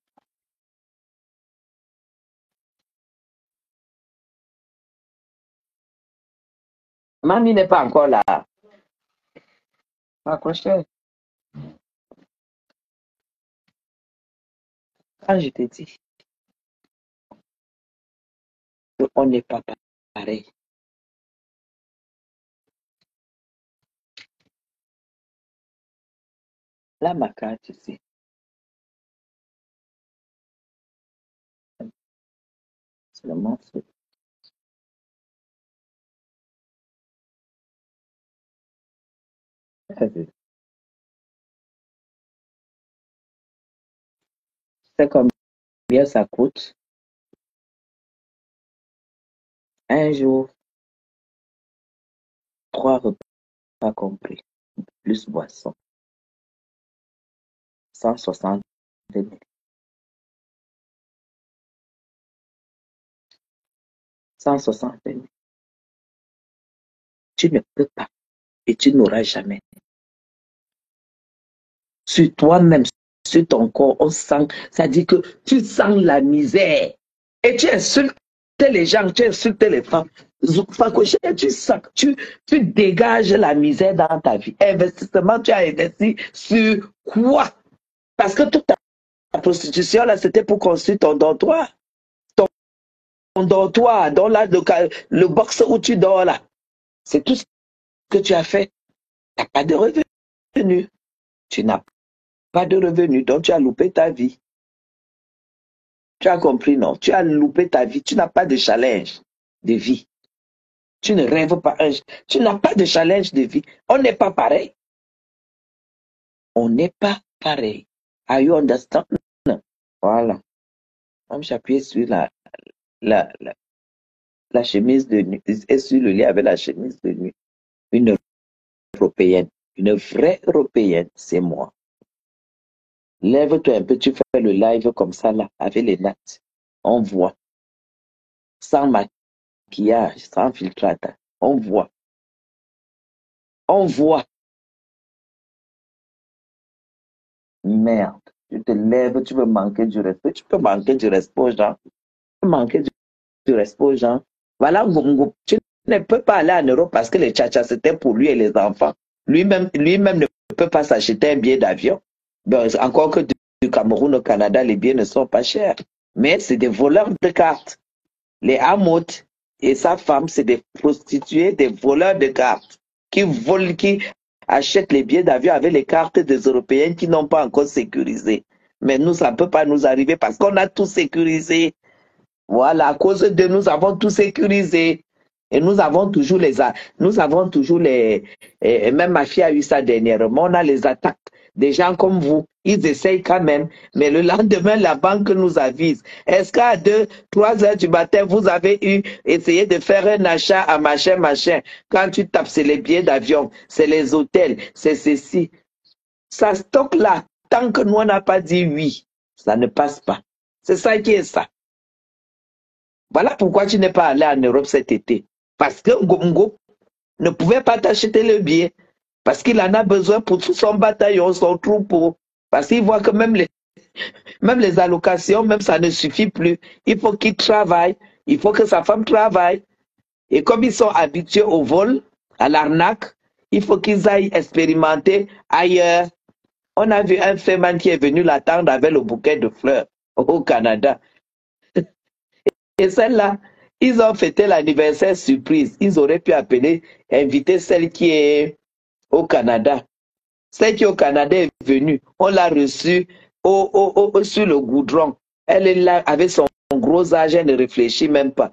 Mamie n'est pas encore là. Accrochez. Quand je te dis, on n'est pas pareil. Là, ma carte ici. Seulement, c'est combien ça coûte? Un jour, 3 repas compris, plus boisson. 160 000. 160 000. Tu ne peux pas et tu n'auras jamais. Sur toi-même, sur ton corps, on sent, ça dit que tu sens la misère. Et tu insultes les gens, tu insultes les femmes. Fakoché, tu sens, tu dégages la misère dans ta vie. Investissement, tu as investi sur quoi? Parce que toute ta prostitution, là, c'était pour construire ton dortoir. Ton dortoir, dans le box où tu dors, là. C'est tout ce que tu as fait. Tu n'as pas de revenus. Tu n'as pas de revenus, donc tu as loupé ta vie. Tu as compris, non? Tu as loupé ta vie. Tu n'as pas de challenge de vie. Tu ne rêves pas. Tu n'as pas de challenge de vie. On n'est pas pareil. On n'est pas pareil. Are you understand? Voilà. Comme j'appuie sur la chemise de nuit. Et sur le lit avec la chemise de nuit. Une européenne. Une vraie européenne, c'est moi. Lève-toi un peu, tu fais le live comme ça là, avec les nattes. On voit. Sans maquillage, sans filtrate. On voit. On voit. Merde. Tu te lèves, tu veux manquer du respect. Tu peux manquer du respect aux gens. Tu peux manquer du respect aux gens. Voilà, tu ne peux pas aller en Europe parce que les tchatchas, c'était pour lui et les enfants. Lui-même ne peut pas s'acheter un billet d'avion. Ben, encore que du Cameroun au Canada, les billets ne sont pas chers. Mais c'est des voleurs de cartes. Les Hamout et sa femme, c'est des prostituées, des voleurs de cartes qui volent, qui achètent les billets d'avion avec les cartes des Européens qui n'ont pas encore sécurisé. Mais nous, ça ne peut pas nous arriver parce qu'on a tout sécurisé. Voilà, à cause de nous avons tout sécurisé. Et nous avons toujours même ma fille a eu ça dernièrement, on a les attaques des gens comme vous. Ils essayent quand même, mais le lendemain, la banque nous avise. Est-ce qu'à 2, 3 heures du matin, vous avez essayé de faire un achat à machin. Quand tu tapes, c'est les billets d'avion, c'est les hôtels, c'est ceci. Ça stocke là. Tant que nous, on n'a pas dit oui, ça ne passe pas. C'est ça qui est ça. Voilà pourquoi tu n'es pas allé en Europe cet été. Parce que Ngongo ne pouvait pas t'acheter le billet. Parce qu'il en a besoin pour tout son bataillon, son troupeau. Parce qu'il voit que même les allocations, même ça ne suffit plus. Il faut qu'il travaille. Il faut que sa femme travaille. Et comme ils sont habitués au vol, à l'arnaque, il faut qu'ils aillent expérimenter ailleurs. On a vu un féman qui est venu l'attendre avec le bouquet de fleurs au Canada. Et celle-là, ils ont fêté l'anniversaire surprise. Ils auraient pu inviter celle qui est au Canada. Celle qui est au Canada est venue. On l'a reçue sur le goudron. Elle est là avec son gros âge, elle ne réfléchit même pas.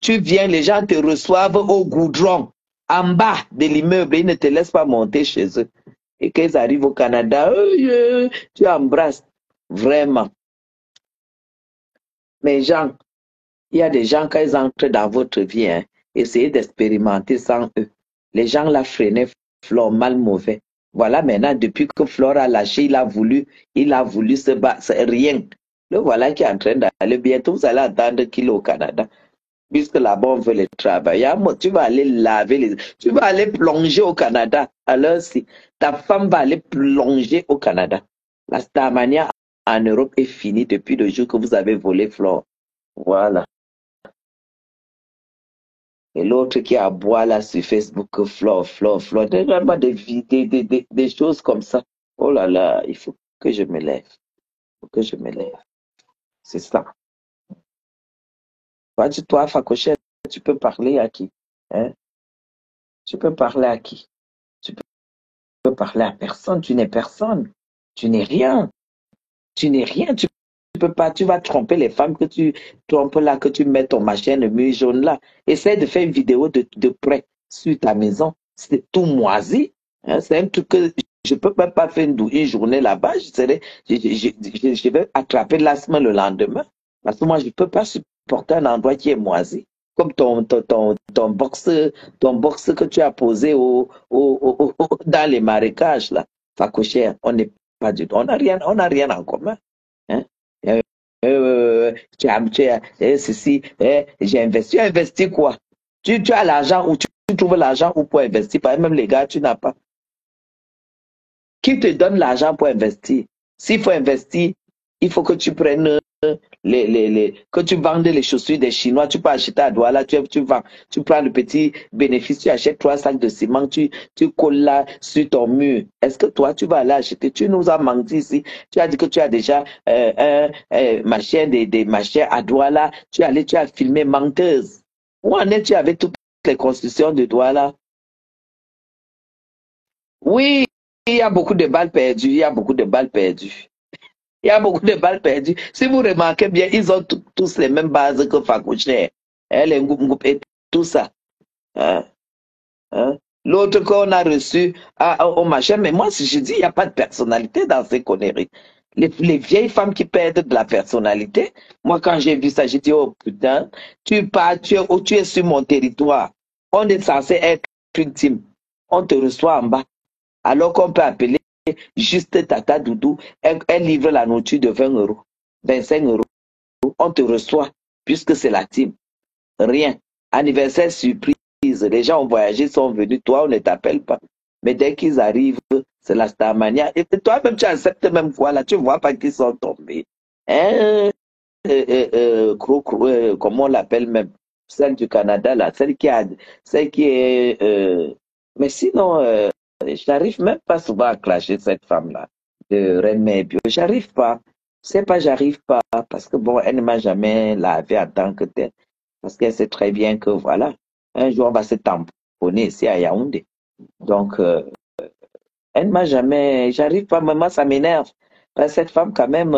Tu viens, les gens te reçoivent au goudron. en bas de l'immeuble, ils ne te laissent pas monter chez eux. Et quand ils arrivent au Canada, tu embrasses. Vraiment. Mais Jean, il y a des gens, quand ils entrent dans votre vie, hein, essayez d'expérimenter sans eux. Les gens la freinaient, Flore, mal mauvais. Voilà, maintenant, depuis que Flore a lâché, il a voulu se battre, c'est rien. Le voilà qui est en train d'aller. Bientôt, vous allez attendre qu'il est au Canada. Puisque là-bas, on veut les travailleurs. Tu vas aller laver tu vas aller plonger au Canada. Alors, si ta femme va aller plonger au Canada, la Starmania en Europe est finie depuis le jour que vous avez volé Flore. Voilà. Et l'autre qui aboie là sur Facebook, Flore. Vraiment des choses comme ça. Oh là là, il faut que je me lève. Il faut que je me lève. C'est ça. Toi, Facochette, tu peux parler à qui? Hein? Tu peux parler à qui? Tu peux parler à personne. Tu n'es personne. Tu n'es rien. Tu n'es rien. Tu peux pas. Tu vas tromper les femmes que tu trompes là, que tu mets ton machin, le mur jaune là. Essaie de faire une vidéo de près sur ta maison. C'est tout moisi. Hein? C'est un truc que je peux même pas faire une journée là-bas. Je vais attraper l'asthme le lendemain. Parce que moi, je peux pas supporter un endroit qui est moisi. Comme ton box que tu as posé dans les marécages là. Facochère, on n'est pas du tout. On n'a rien en commun. Hein? Ceci, j'ai investi. Tu as investi quoi? Tu as l'argent ou tu trouves l'argent ou pour investir? Par exemple, les gars, tu n'as pas. Qui te donne l'argent pour investir? S'il faut investir, il faut que tu prennes que tu vendes les chaussures des Chinois. Tu peux acheter à Douala, tu vends, tu prends le petit bénéfice, tu achètes 3 sacs de ciment, tu colles là sur ton mur. Est-ce que toi, tu vas aller acheter? Tu nous as menti ici. Tu as dit que tu as déjà machin, des machins à Douala. Tu as filmé menteuse. Où en es-tu avec toutes les constructions de Douala? Oui, il y a beaucoup de balles perdues. Il y a beaucoup de balles perdues. Il y a beaucoup de balles perdues. Si vous remarquez bien, ils ont tous les mêmes bases que Fakouché. Les Ngoup et tout ça. Hein, hein. L'autre qu'on a reçu au machin, mais moi, si je dis, il n'y a pas de personnalité dans ces conneries. Les vieilles femmes qui perdent de la personnalité, moi, quand j'ai vu ça, j'ai dit, oh putain, tu es sur mon territoire. On est censé être une team. On te reçoit en bas. Alors qu'on peut appeler juste Tata Doudou, elle livre la nourriture de 20 euros, 25 euros. On te reçoit, puisque c'est la team. Rien. Anniversaire surprise. Les gens ont voyagé, sont venus. Toi, on ne t'appelle pas. Mais dès qu'ils arrivent, c'est la Starmania. Et toi-même, tu acceptes même quoi là? Tu vois pas qu'ils sont tombés. Hein? Comment on l'appelle même? Celle du Canada, là. Celle qui est. Mais sinon, j'arrive même pas souvent à clasher cette femme-là de Reine Bio. J'arrive pas. C'est pas, j'arrive pas. Parce que bon, elle ne m'a jamais lavé en tant que telle. Parce qu'elle sait très bien que voilà, un jour on va se tamponner ici à Yaoundé. Donc, elle ne m'a jamais, j'arrive pas, moi ça m'énerve. Parce que cette femme, quand même,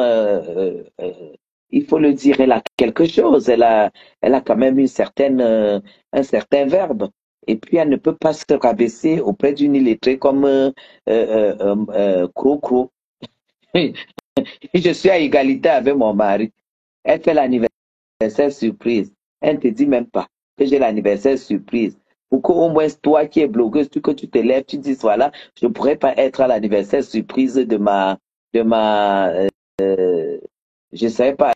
il faut le dire, elle a quelque chose. Elle a quand même un certain verbe. Et puis, elle ne peut pas se rabaisser auprès d'une illettrée comme Cro. Je suis à égalité avec mon mari. Elle fait l'anniversaire surprise. Elle ne te dit même pas que j'ai l'anniversaire surprise. Pour qu'au moins toi qui es blogueuse, que tu te lèves, tu dis voilà, je ne pourrais pas être à l'anniversaire surprise je ne serais pas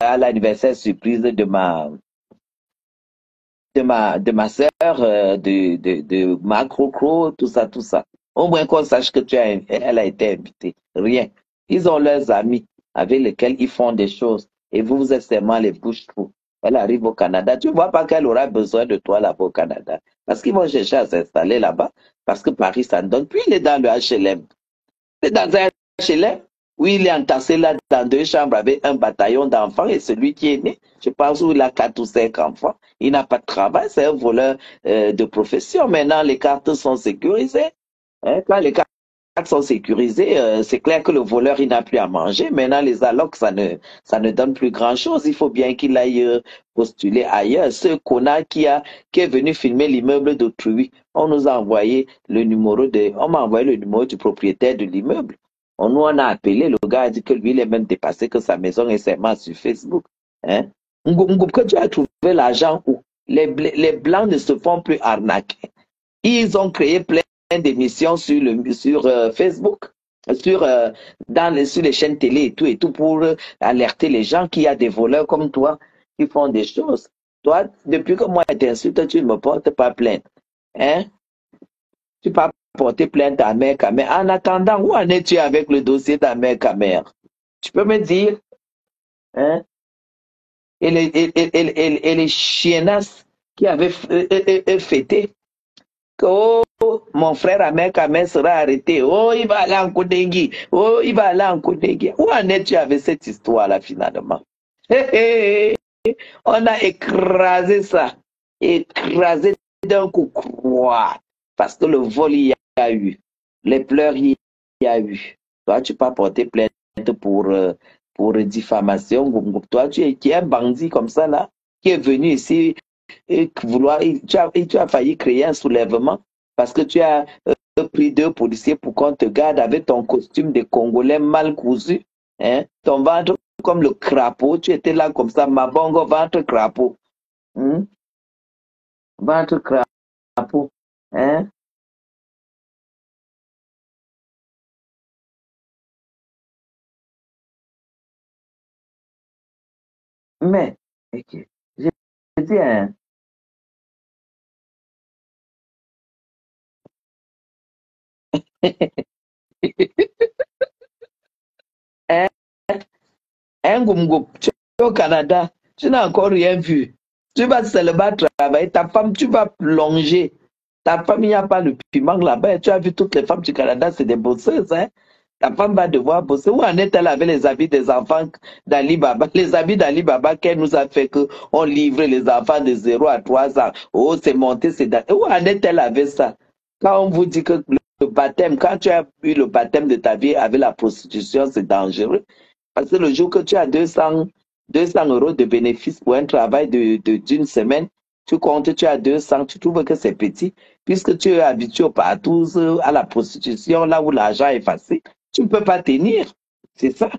à l'anniversaire surprise de ma sœur, de ma Crocro, tout ça, tout ça. Au moins qu'on sache que elle a été invitée. Rien. Ils ont leurs amis avec lesquels ils font des choses. Et vous êtes seulement les bouches-trous. Elle arrive au Canada. Tu ne vois pas qu'elle aura besoin de toi là-bas au Canada. Parce qu'ils vont chercher à s'installer là-bas. Parce que Paris, ça ne donne. Puis il est dans le HLM. Il est dans un HLM. Oui, il est entassé là dans 2 chambres avec un bataillon d'enfants et celui qui est né, je pense où il a 4 ou 5 enfants. Il n'a pas de travail, c'est un voleur de profession. Maintenant, les cartes sont sécurisées. Hein, quand les cartes sont sécurisés, c'est clair que le voleur, il n'a plus à manger. Maintenant, les allocs, ça ne donne plus grand-chose. Il faut bien qu'il aille postuler ailleurs. Ce connard qui est venu filmer l'immeuble d'autrui, on nous a envoyé on m'a envoyé le numéro du propriétaire de l'immeuble. Nous, on a appelé, le gars a dit que lui, il est même dépassé, que sa maison est seulement sur Facebook. Hein? Que tu as trouvé l'argent où les Blancs ne se font plus arnaquer. Ils ont créé plein d'émissions sur Facebook, sur les chaînes télé et tout pour alerter les gens qu'il y a des voleurs comme toi qui font des choses. Toi, depuis que moi je t'insulte, tu ne me portes pas plainte. Hein? Tu peux porter plainte à mère Kamer. En attendant, où en es-tu avec le dossier de la mère Kamer? Tu peux me dire? Hein? Et les chiennasses qui avaient fêté. Oh, mon frère Ahmed Kamer sera arrêté. Oh, il va aller en Koudengi. Oh, il va aller en Koudengi. Où en es-tu avec cette histoire-là, finalement? On a écrasé ça. Écrasé d'un coup. Quoi? Parce que le vol, il y a eu. Les pleurs, il y a eu. Toi, tu peux porter plainte pour diffamation. Toi, tu es un bandit comme ça, là, qui est venu ici et tu as failli créer un soulèvement parce que tu as pris 2 policiers pour qu'on te garde avec ton costume de Congolais mal cousu, hein? Ton ventre comme le crapaud, tu étais là comme ça, ma bongo, ventre crapaud, hein? Ventre crapaud, hein? Mais, ok, je dis, hein? Hein? Un goumgoup, tu es au Canada, tu n'as encore rien vu. Tu vas seulement travailler, ta femme, tu vas plonger. Ta femme, il n'y a pas le piment là-bas. Tu as vu toutes les femmes du Canada, c'est des bosseuses. Hein? Ta femme va devoir bosser. Où en est-elle avec les habits des enfants d'Ali Baba? Les habits d'Ali Baba qu'elle nous a fait qu'on livre les enfants de 0 à 3 ans. Oh, c'est monté, c'est... Où en est-elle avec ça? Quand on vous dit que le baptême, quand tu as eu le baptême de ta vie avec la prostitution, c'est dangereux. Parce que le jour que tu as 200 euros de bénéfice pour un travail d'une semaine, tu comptes, tu as 200, tu trouves que c'est petit. Puisque tu es habitué partout à la prostitution, là où l'argent est facile, tu ne peux pas tenir. C'est ça.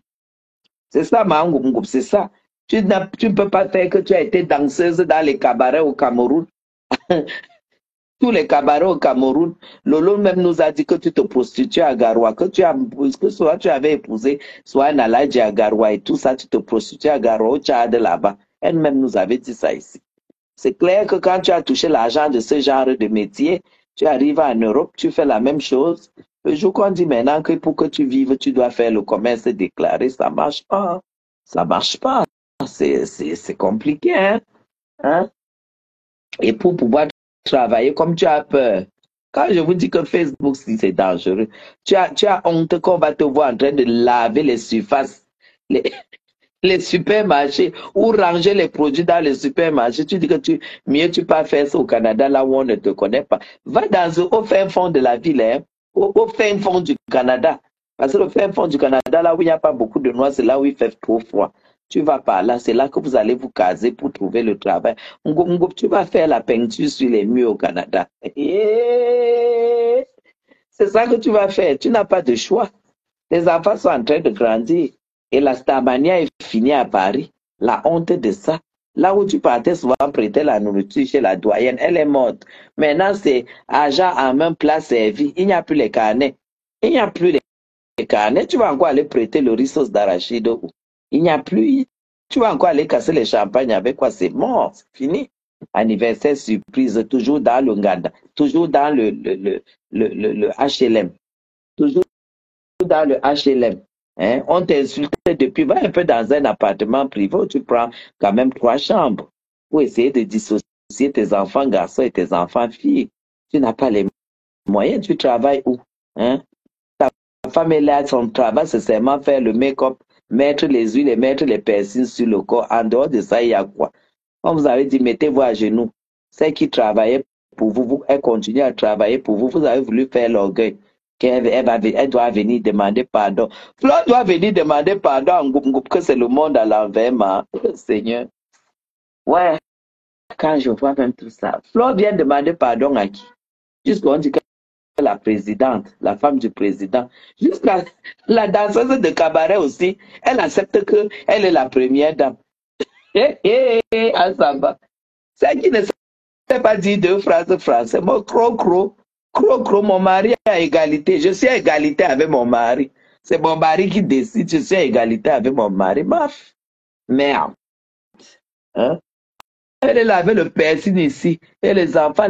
C'est ça, Mahangou, c'est ça. Tu ne peux pas faire que tu as été danseuse dans les cabarets au Cameroun. Tous les cabarets au Cameroun, Lolo même nous a dit que tu te prostitues à Garoua, que soit tu avais épousé, soit un aladji à Garoua et tout ça, tu te prostitues à Garoua, au Tchad là-bas. Elle-même nous avait dit ça ici. C'est clair que quand tu as touché l'argent de ce genre de métier, tu arrives en Europe, tu fais la même chose. Le jour qu'on dit maintenant que pour que tu vives, tu dois faire le commerce déclaré, ça marche pas. Ça marche pas. C'est compliqué, hein? Hein? Et pour pouvoir travailler comme tu as peur. Quand je vous dis que Facebook, c'est dangereux, tu as honte qu'on va te voir en train de laver les surfaces, les, les supermarchés ou ranger les produits dans les supermarchés. Tu dis que mieux tu peux faire ça au Canada, là où on ne te connaît pas. Va au fin fond de la ville, hein, au fin fond du Canada. Parce que le fin fond du Canada, là où il n'y a pas beaucoup de noirs, c'est là où il fait trop froid. Tu vas par là, c'est là que vous allez vous caser pour trouver le travail. Tu vas faire la peinture sur les murs au Canada. C'est ça que tu vas faire. Tu n'as pas de choix. Les enfants sont en train de grandir. Et la Starmania est finie à Paris. La honte de ça. Là où tu partais souvent prêter la nourriture chez la doyenne, elle est morte. Maintenant, c'est argent en main, plat servi. Il n'y a plus les carnets. Il n'y a plus les carnets. Tu vas encore aller prêter le rissos d'arachide. Il n'y a plus. Tu vas encore aller casser les champagnes avec quoi? C'est mort. C'est fini. Anniversaire surprise, toujours dans le Nganda. Toujours dans le HLM. Toujours dans le HLM. Hein? On t'insulte depuis, va un peu dans un appartement privé où tu prends quand même 3 chambres pour essayer de dissocier tes enfants garçons et tes enfants filles. Tu n'as pas les moyens, tu travailles où? Hein? Ta femme est là, son travail, c'est seulement faire le make-up, mettre les huiles et mettre les piercings sur le corps. En dehors de ça, il y a quoi? Comme vous avez dit, mettez-vous à genoux. Celle qui travaillait pour vous, elle continue à travailler pour vous. Vous avez voulu faire l'orgueil. Elle doit venir demander pardon. Flore doit venir demander pardon en groupe que c'est le monde à l'envers, ma Seigneur. Ouais, quand je vois même tout ça. Flore vient demander pardon à qui? Jusqu'on dit que la présidente, la femme du président, jusqu'à la danseuse de cabaret aussi, elle accepte qu'elle est la première dame. Ça va. C'est qui ne sait pas dire deux phrases françaises. Moi, cro, mon mari à égalité. Je suis à égalité avec mon mari. C'est mon mari qui décide. Je suis à égalité avec mon mari. Baf. Merde. Hein? Elle est là avec le piercing ici. Et les enfants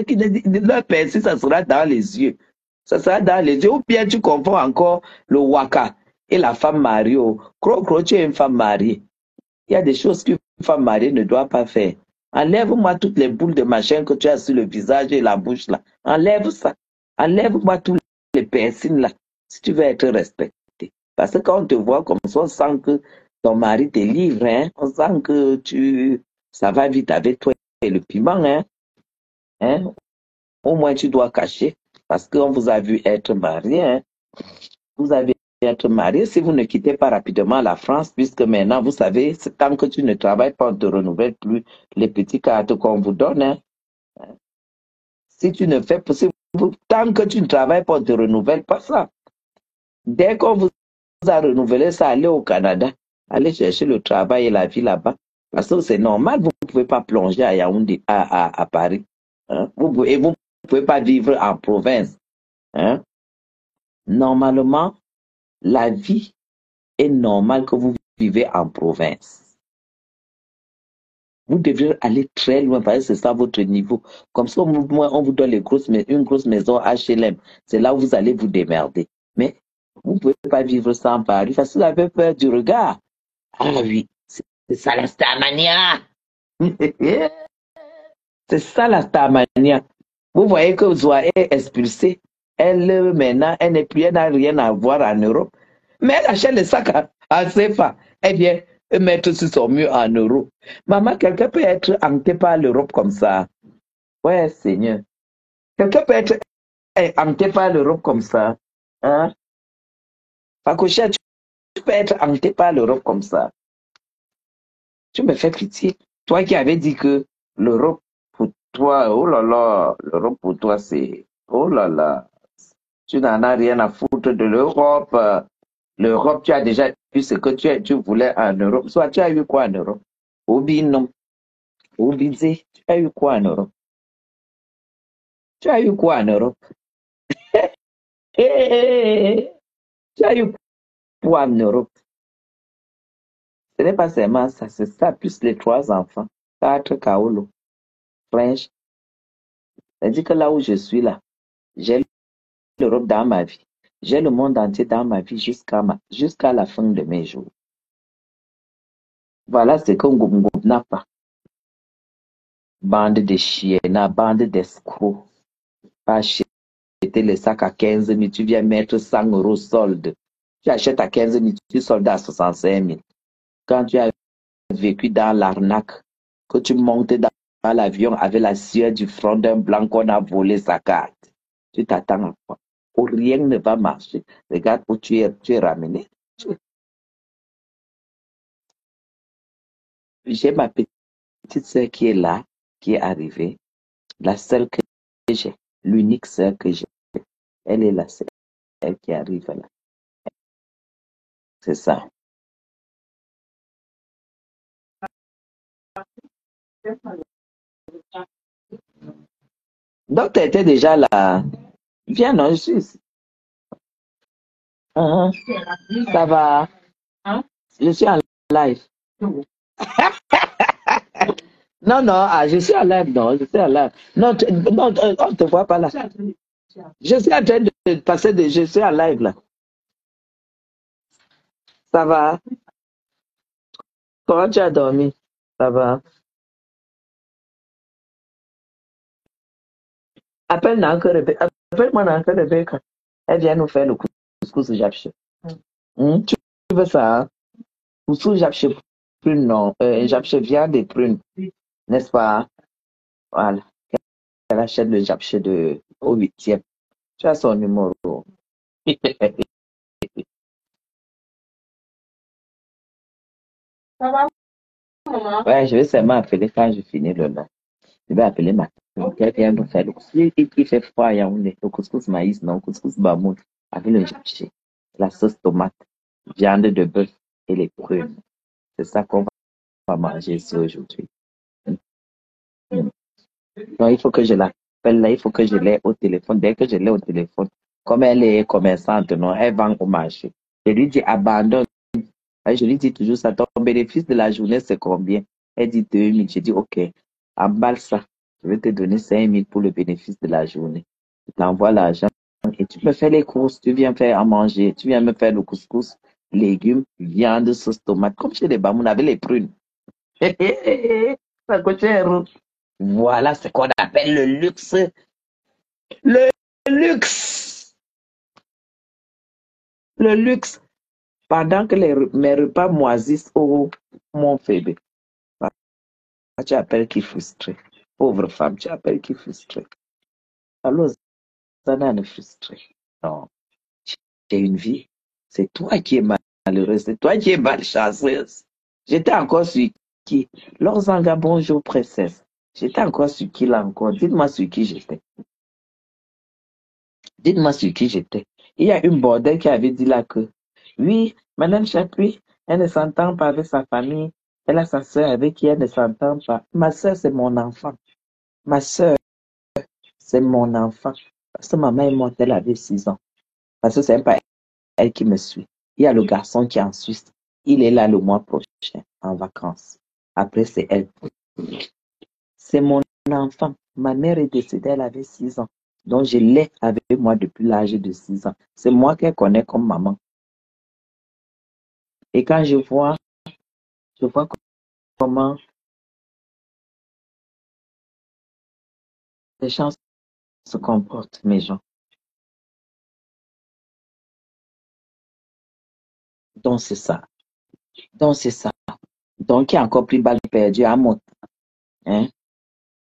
qui leur piercing, ça sera dans les yeux. Ça sera dans les yeux. Ou bien tu confonds encore le waka et la femme mariée. Cro, tu es une femme mariée. Il y a des choses qu'une femme mariée ne doit pas faire. Enlève-moi toutes les boules de machin que tu as sur le visage et la bouche là. Enlève ça. Enlève-moi tous les piercings là. Si tu veux être respecté. Parce que quand on te voit comme ça, on sent que ton mari te livre. Hein? On sent que ça va vite avec toi et le piment. Hein? Au moins tu dois cacher. Parce qu'on vous a vu être marié. Hein? Vous avez être marié si vous ne quittez pas rapidement la France, puisque maintenant, vous savez, tant que tu ne travailles pas, on ne te renouvelle plus les petits cartes qu'on vous donne. Hein. Si tu ne fais pas, tant que tu ne travailles pas, on ne te renouvelle pas ça. Dès qu'on vous a renouvelé ça, allez au Canada, allez chercher le travail et la vie là-bas. Parce que c'est normal, vous ne pouvez pas plonger à Yaoundé, à Paris. Hein. Et vous ne pouvez pas vivre en province. Hein. Normalement, la vie est normale que vous vivez en province. Vous devez aller très loin parce que c'est ça votre niveau. Comme ça, on vous donne une grosse maison HLM. C'est là où vous allez vous démerder. Mais vous ne pouvez pas vivre sans Paris parce que vous avez peur du regard. Ah oui, c'est ça la starmania. C'est ça la starmania. Vous voyez que Zoé est expulsée. Elle, maintenant, elle n'a rien à voir en Europe. Mais elle achète les sacs à CFA. Eh bien, mettre sur son mur en euros. Maman, quelqu'un peut être hanté par l'Europe comme ça. Ouais, Seigneur. Quelqu'un peut être hanté par l'Europe comme ça. Hein? Pacocha, tu peux être hanté par l'Europe comme ça. Tu me fais pitié. Toi qui avais dit que l'Europe pour toi, oh là là, l'Europe pour toi, c'est, oh là là, tu n'en as rien à foutre de l'Europe. L'Europe, tu as déjà eu ce que tu voulais en Europe. Soit tu as eu quoi en Europe? Obi, non. Obi, tu as eu quoi en Europe? Tu as eu quoi en Europe? Tu as eu quoi en Europe? Ce n'est pas seulement ça, c'est ça, plus les 3 enfants. 4 Kaolo, French. C'est-à-dire que là où je suis là, j'ai l'Europe dans ma vie. J'ai le monde entier dans ma vie jusqu'à la fin de mes jours. Voilà ce que Ngoum n'a pas. Bande de chiens, bande d'escrocs. Pas acheter les sacs à 15 000, tu viens mettre 100 € solde. Tu achètes à 15 000, tu soldes à 65 000. Quand tu as vécu dans l'arnaque, que tu montes dans l'avion avec la sueur du front d'un blanc qu'on a volé sa carte, tu t'attends à quoi? Où rien ne va marcher. Regarde où tu es ramené. J'ai ma petite sœur qui est là, qui est arrivée. La seule que j'ai, l'unique sœur que j'ai. Elle est là, c'est elle qui arrive là. C'est ça. Donc, tu étais déjà là. Viens, non, je suis ici. Ça va? Je suis en live. Non, non, je suis en live, non, je suis en live. Non, non, on ne te voit pas là. Je suis en train de passer je suis en live là. Ça va? Comment tu as dormi? Ça va? Appelle-moi Nanka Rebecca. Elle vient nous faire le couscous japche. Tu veux ça? Hein? Couscous japche prune, non. Japche viande et prune. N'est-ce pas? Voilà. Elle achète le japche au 8e. Tu as son numéro. Ça va, maman? Ouais, je vais seulement appeler quand je finis le lunch. Je vais appeler ma fille. Elle vient nous faire le couscous. Il fait froid à Yaoundé. Le couscous maïs, non, couscous bamoun. Avec le japché, la sauce tomate, viande de bœuf et les prunes. C'est ça qu'on va manger ici aujourd'hui. Non, il faut que je l'appelle là, il faut que je l'ai au téléphone. Dès que je l'ai au téléphone, comme elle est commerçante, non, elle vend au marché. Je lui dis abandonne. Je lui dis toujours ça. Ton bénéfice de la journée, c'est combien? Elle dit 2000. Je dis ok, emballe ça. Je vais te donner 5000 pour le bénéfice de la journée. Je t'envoie l'argent et tu me fais les courses. Tu viens faire à manger. Tu viens me faire le couscous, légumes, viande, sauce tomate. Comme chez les Bamoun avec les prunes. Ça coûte cher. Voilà ce qu'on appelle le luxe. Le luxe. Le luxe. Pendant que mes repas moisissent, oh, mon bébé. Tu appelles qui frustré. Pauvre femme, tu appelles qui frustré. Alors, ça n'a frustré. Non, j'ai une vie. C'est toi qui es malheureuse. C'est toi qui es malchanceuse. J'étais encore sur qui? Lorzanga, bonjour, princesse. J'étais encore sur qui là encore? Dites-moi sur qui j'étais. Dites-moi sur qui j'étais. Il y a une bordel qui avait dit là que, oui, Madame Chapuis, elle ne s'entend pas avec sa famille. Elle a sa soeur avec qui elle ne s'entend pas. Ma soeur, c'est mon enfant. Ma soeur, c'est mon enfant. Parce que maman est morte, elle avait 6 ans. Parce que c'est même pas elle qui me suit. Il y a le garçon qui est en Suisse. Il est là le mois prochain, en vacances. Après, c'est elle. C'est mon enfant. Ma mère est décédée, elle avait 6 ans. Donc, je l'ai avec moi depuis l'âge de 6 ans. C'est moi qu'elle connaît comme maman. Et quand je vois comment les gens se comportent, mes gens. Donc, c'est ça. Donc, c'est ça. Donc, il y a encore plus balle perdue à mon. Hein?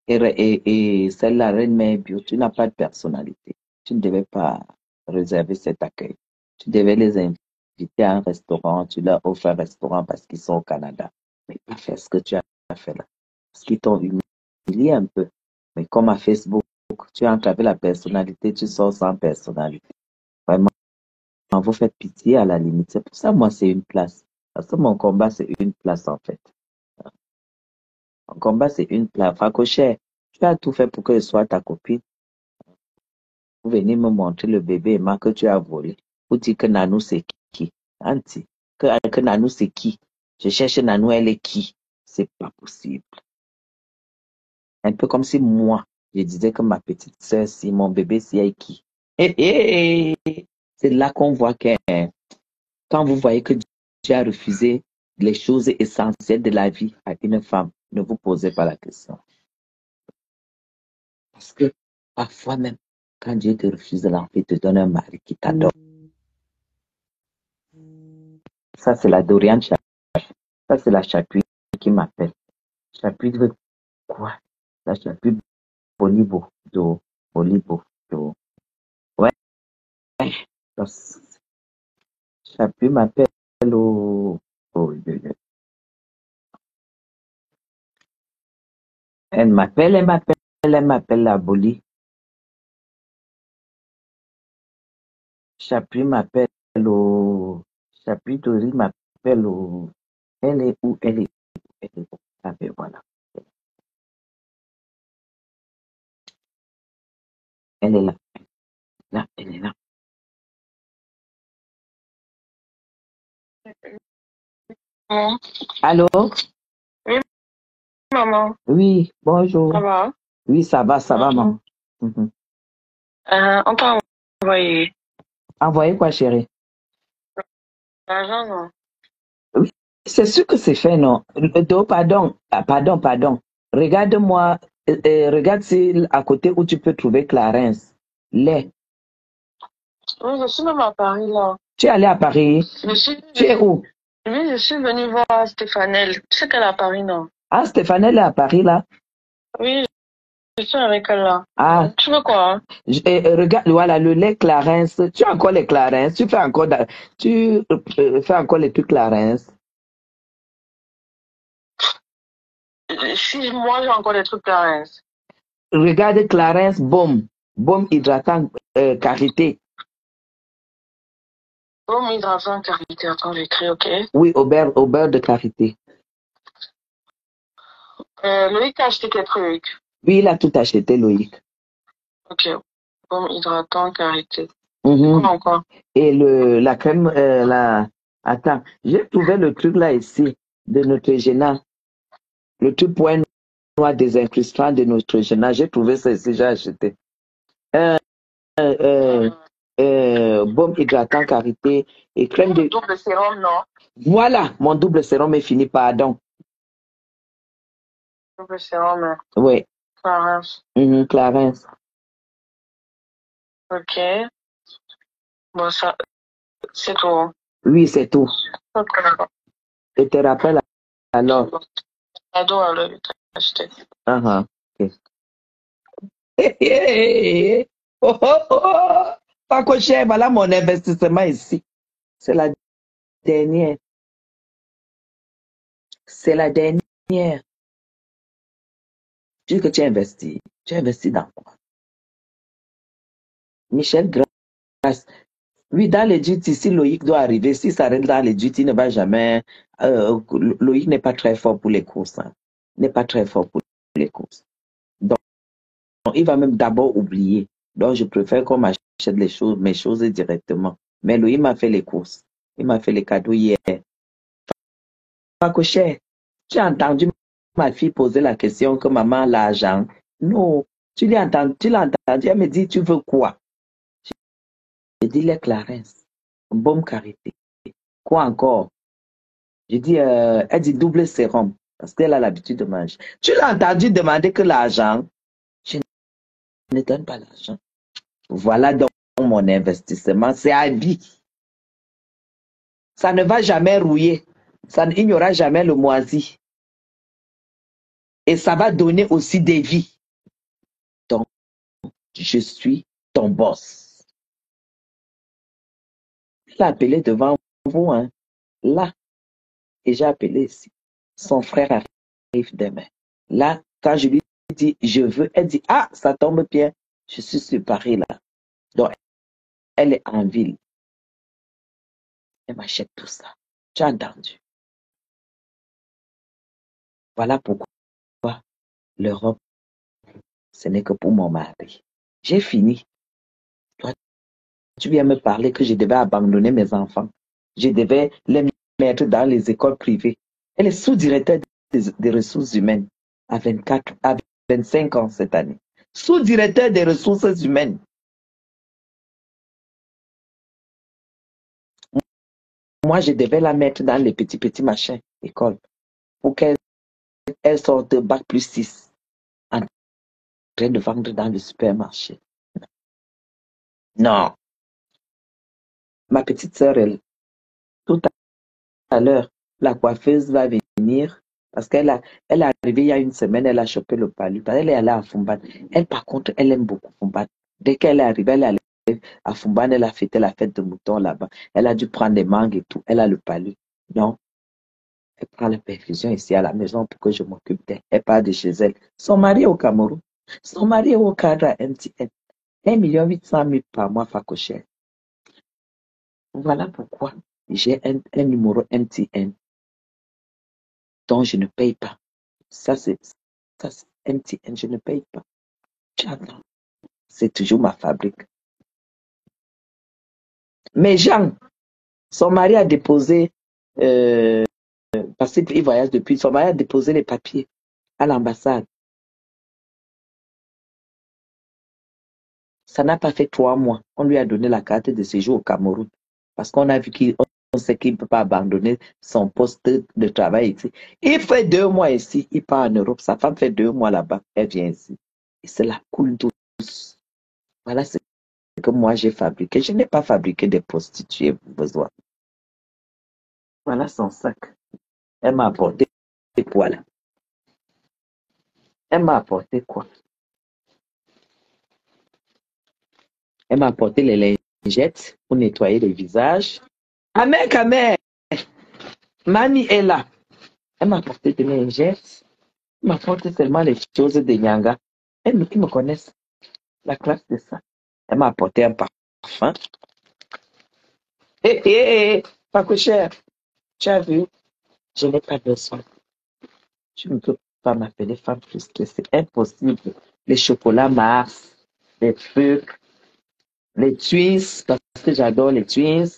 Et celle-là, Reine Mère Bio, tu n'as pas de personnalité. Tu ne devais pas réserver cet accueil. Tu devais les inviter à un restaurant, tu leur offres un restaurant parce qu'ils sont au Canada. Mais pas faire ce que tu as fait là. Parce qu'ils t'ont humilié un peu. Mais comme à Facebook, tu entres avec la personnalité, tu sors sans personnalité. Vraiment, vous faites pitié à la limite. C'est pour ça, moi, c'est une place. Parce que mon combat, c'est une place en fait. Mon combat, c'est une place. Facochère, tu as tout fait pour que je sois ta copine. Vous venez me montrer le bébé Emma que tu as volé. Vous dites que Nanou c'est qui? Anti, que Nanou c'est qui? Je cherche Nanou, elle est qui? C'est pas possible. Un peu comme si moi, je disais que ma petite sœur, si mon bébé, si elle est qui? C'est là qu'on voit que quand vous voyez que Dieu a refusé les choses essentielles de la vie à une femme, ne vous posez pas la question. Parce que parfois même, quand Dieu te refuse l'enfant, il te donne un mari qui t'adore. Ça, c'est la Dorian Chapuis. Ça, c'est la Chapuis qui m'appelle. Chapuis veut quoi? La Chapuis Bolibo. Bolibo. Ouais. Chapuis m'appelle au. Elle m'appelle la Boli. Chapuis m'appelle au. Chapuis Dori m'appelle au. Elle est où? Elle est où? Ah ben voilà. Elle est là. Là, elle est là. Allô? Oui, maman. Oui, bonjour. Ça va? Oui, ça va, maman. Mhm. On t'a envoyé Envoyez quoi, chérie? l'argent, non? Oui, c'est sûr que c'est fait, non? Pardon, pardon. Regarde-moi, regarde si à côté où tu peux trouver Clarence. Lait. Oui, je suis même à Paris, là. Tu es allé à Paris? Tu es où? Oui, je suis venue voir Stéphanelle. Tu sais qu'elle est à Paris, non? Ah, Stéphane, elle est à Paris, là? Oui, Je suis avec elle là. Ah, Tu veux quoi? Hein? regarde, voilà, le lait Clarins. Tu as encore les Clarins. Tu fais encore, tu fais encore les trucs Clarins. Si moi j'ai encore des trucs Clarins. Regarde Clarins, baume hydratant, karité. Baume hydratant karité. Attends, j'écris, ok. Oui, au beurre de karité. Loïc a acheté quel truc? Oui, il a tout acheté, Loïc. Ok. Baume hydratant karité. Mhm. Quoi encore? Et la crème, attends, j'ai trouvé le truc là ici, de Neutrogena. Le truc point noir désincrustant de Neutrogena. J'ai trouvé ça ici, j'ai acheté. Baume hydratant karité et crème de... Double sérum, non? Voilà, mon double sérum est fini, pardon. Double sérum, Oui, Clarins. Clarins. Ok. Bon, ça, c'est tout. Oui, c'est tout. Ok. Je te rappelle alors. Cadeau à Loïc a acheté. Ok. Oh, oh, oh. Pas que cher, voilà mon investissement ici. C'est la dernière. C'est la dernière. Tu dis que tu as investi. Tu as investi dans quoi? Michel Grasse. Oui, dans les duty, si Loïc doit arriver, si ça rentre dans les duty, il ne va jamais. Loïc n'est pas très fort pour les courses. Hein. N'est pas très fort pour les courses. Donc, il va même d'abord oublier. Donc, je préfère qu'on m'achète mes choses directement. Mais Loïc m'a fait les courses. Il m'a fait les cadeaux hier. Pas que cher. Tu as entendu ma fille poser la question que maman a l'argent. Non, tu l'as entendu. Elle me dit, tu veux quoi? Je dis les Clarins. Baume karité. Quoi encore? Je dis, elle dit double sérum. Parce qu'elle a l'habitude de manger. Tu l'as entendu demander que l'argent? Je ne donne pas l'argent. Voilà donc mon investissement. C'est à vie. Ça ne va jamais rouiller. Il n'y aura jamais le moisi. Et ça va donner aussi des vies. Donc, je suis ton boss. Il a appelé devant vous, hein, là, et j'ai appelé ici. Son frère arrive demain. Là, quand je lui dis, je veux, elle dit, ah, ça tombe bien, je suis sur Paris, là. Donc, elle est en ville. Elle m'achète tout ça. Tu as entendu? Voilà pourquoi l'Europe, ce n'est que pour mon mari. J'ai fini. Toi, tu viens me parler que je devais abandonner mes enfants. Je devais les mettre dans les écoles privées. Elle est sous-directeur des ressources humaines à 25 ans cette année. Sous-directeur des ressources humaines. Moi, je devais la mettre dans les petits machins, écoles, pour qu'elle sorte bac plus 6 en train de vendre dans le supermarché. Non. Ma petite sœur, tout à l'heure, la coiffeuse va venir parce elle est arrivée il y a une semaine, elle a chopé le palu. Elle est allée à Fumban. Elle, par contre, elle aime beaucoup Fumban. Dès qu'elle est arrivée, elle est allée à Fumban, elle a fêté la fête de mouton là-bas. Elle a dû prendre des mangues et tout. Elle a le palu. Non, elle prend la perfusion ici à la maison pour que je m'occupe d'elle. Elle part de chez elle. Son mari est au Cameroun. Son mari est au cadre à MTN. 1,8 million par mois, Facochère. Voilà pourquoi j'ai un numéro MTN dont je ne paye pas. Ça, c'est MTN, je ne paye pas. J'attends. C'est toujours ma fabrique. Mais Jean, son mari a déposé, parce qu'il voyage depuis, son mari a déposé les papiers à l'ambassade. Ça n'a pas fait 3 mois. On lui a donné la carte de séjour au Cameroun. Parce qu'on a vu qu'on sait qu'il ne peut pas abandonner son poste de travail ici. Il fait 2 mois ici, il part en Europe. Sa femme fait 2 mois là-bas, elle vient ici. Et c'est la coule douce. Voilà ce que moi j'ai fabriqué. Je n'ai pas fabriqué des prostituées pour besoin. Voilà son sac. Elle m'a apporté quoi là? Elle m'a apporté quoi? Elle m'a apporté les lingettes pour nettoyer le visage. Amère, Mani est là. Elle m'a apporté des lingettes. Elle m'a apporté seulement les choses de Nyanga. Ils me connaissent. La classe de ça. Elle m'a apporté un parfum. Pas que cher. Tu as vu? Je n'ai pas besoin. Tu ne peux pas m'appeler femme frustrée. C'est impossible. Les chocolats Mars, les trucs, les twins, parce que j'adore les twins.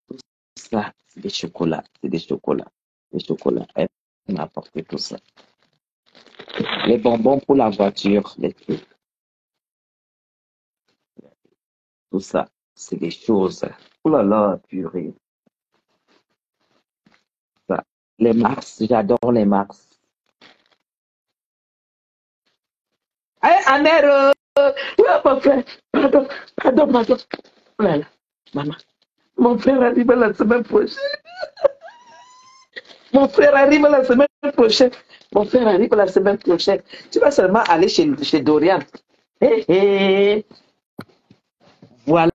Tout ça, c'est des chocolats. C'est des chocolats. Des chocolats. Elle m'a apporté tout ça. Les bonbons pour la voiture, les trucs. Tout ça, c'est des choses. Oh là là, purée. Ça. Les Mars, j'adore les Mars. Hey, Amère, mon frère, pardon. Oh là là, maman, mon frère arrive la semaine prochaine. Mon frère arrive la semaine prochaine. Tu vas seulement aller chez Dorian. Voilà.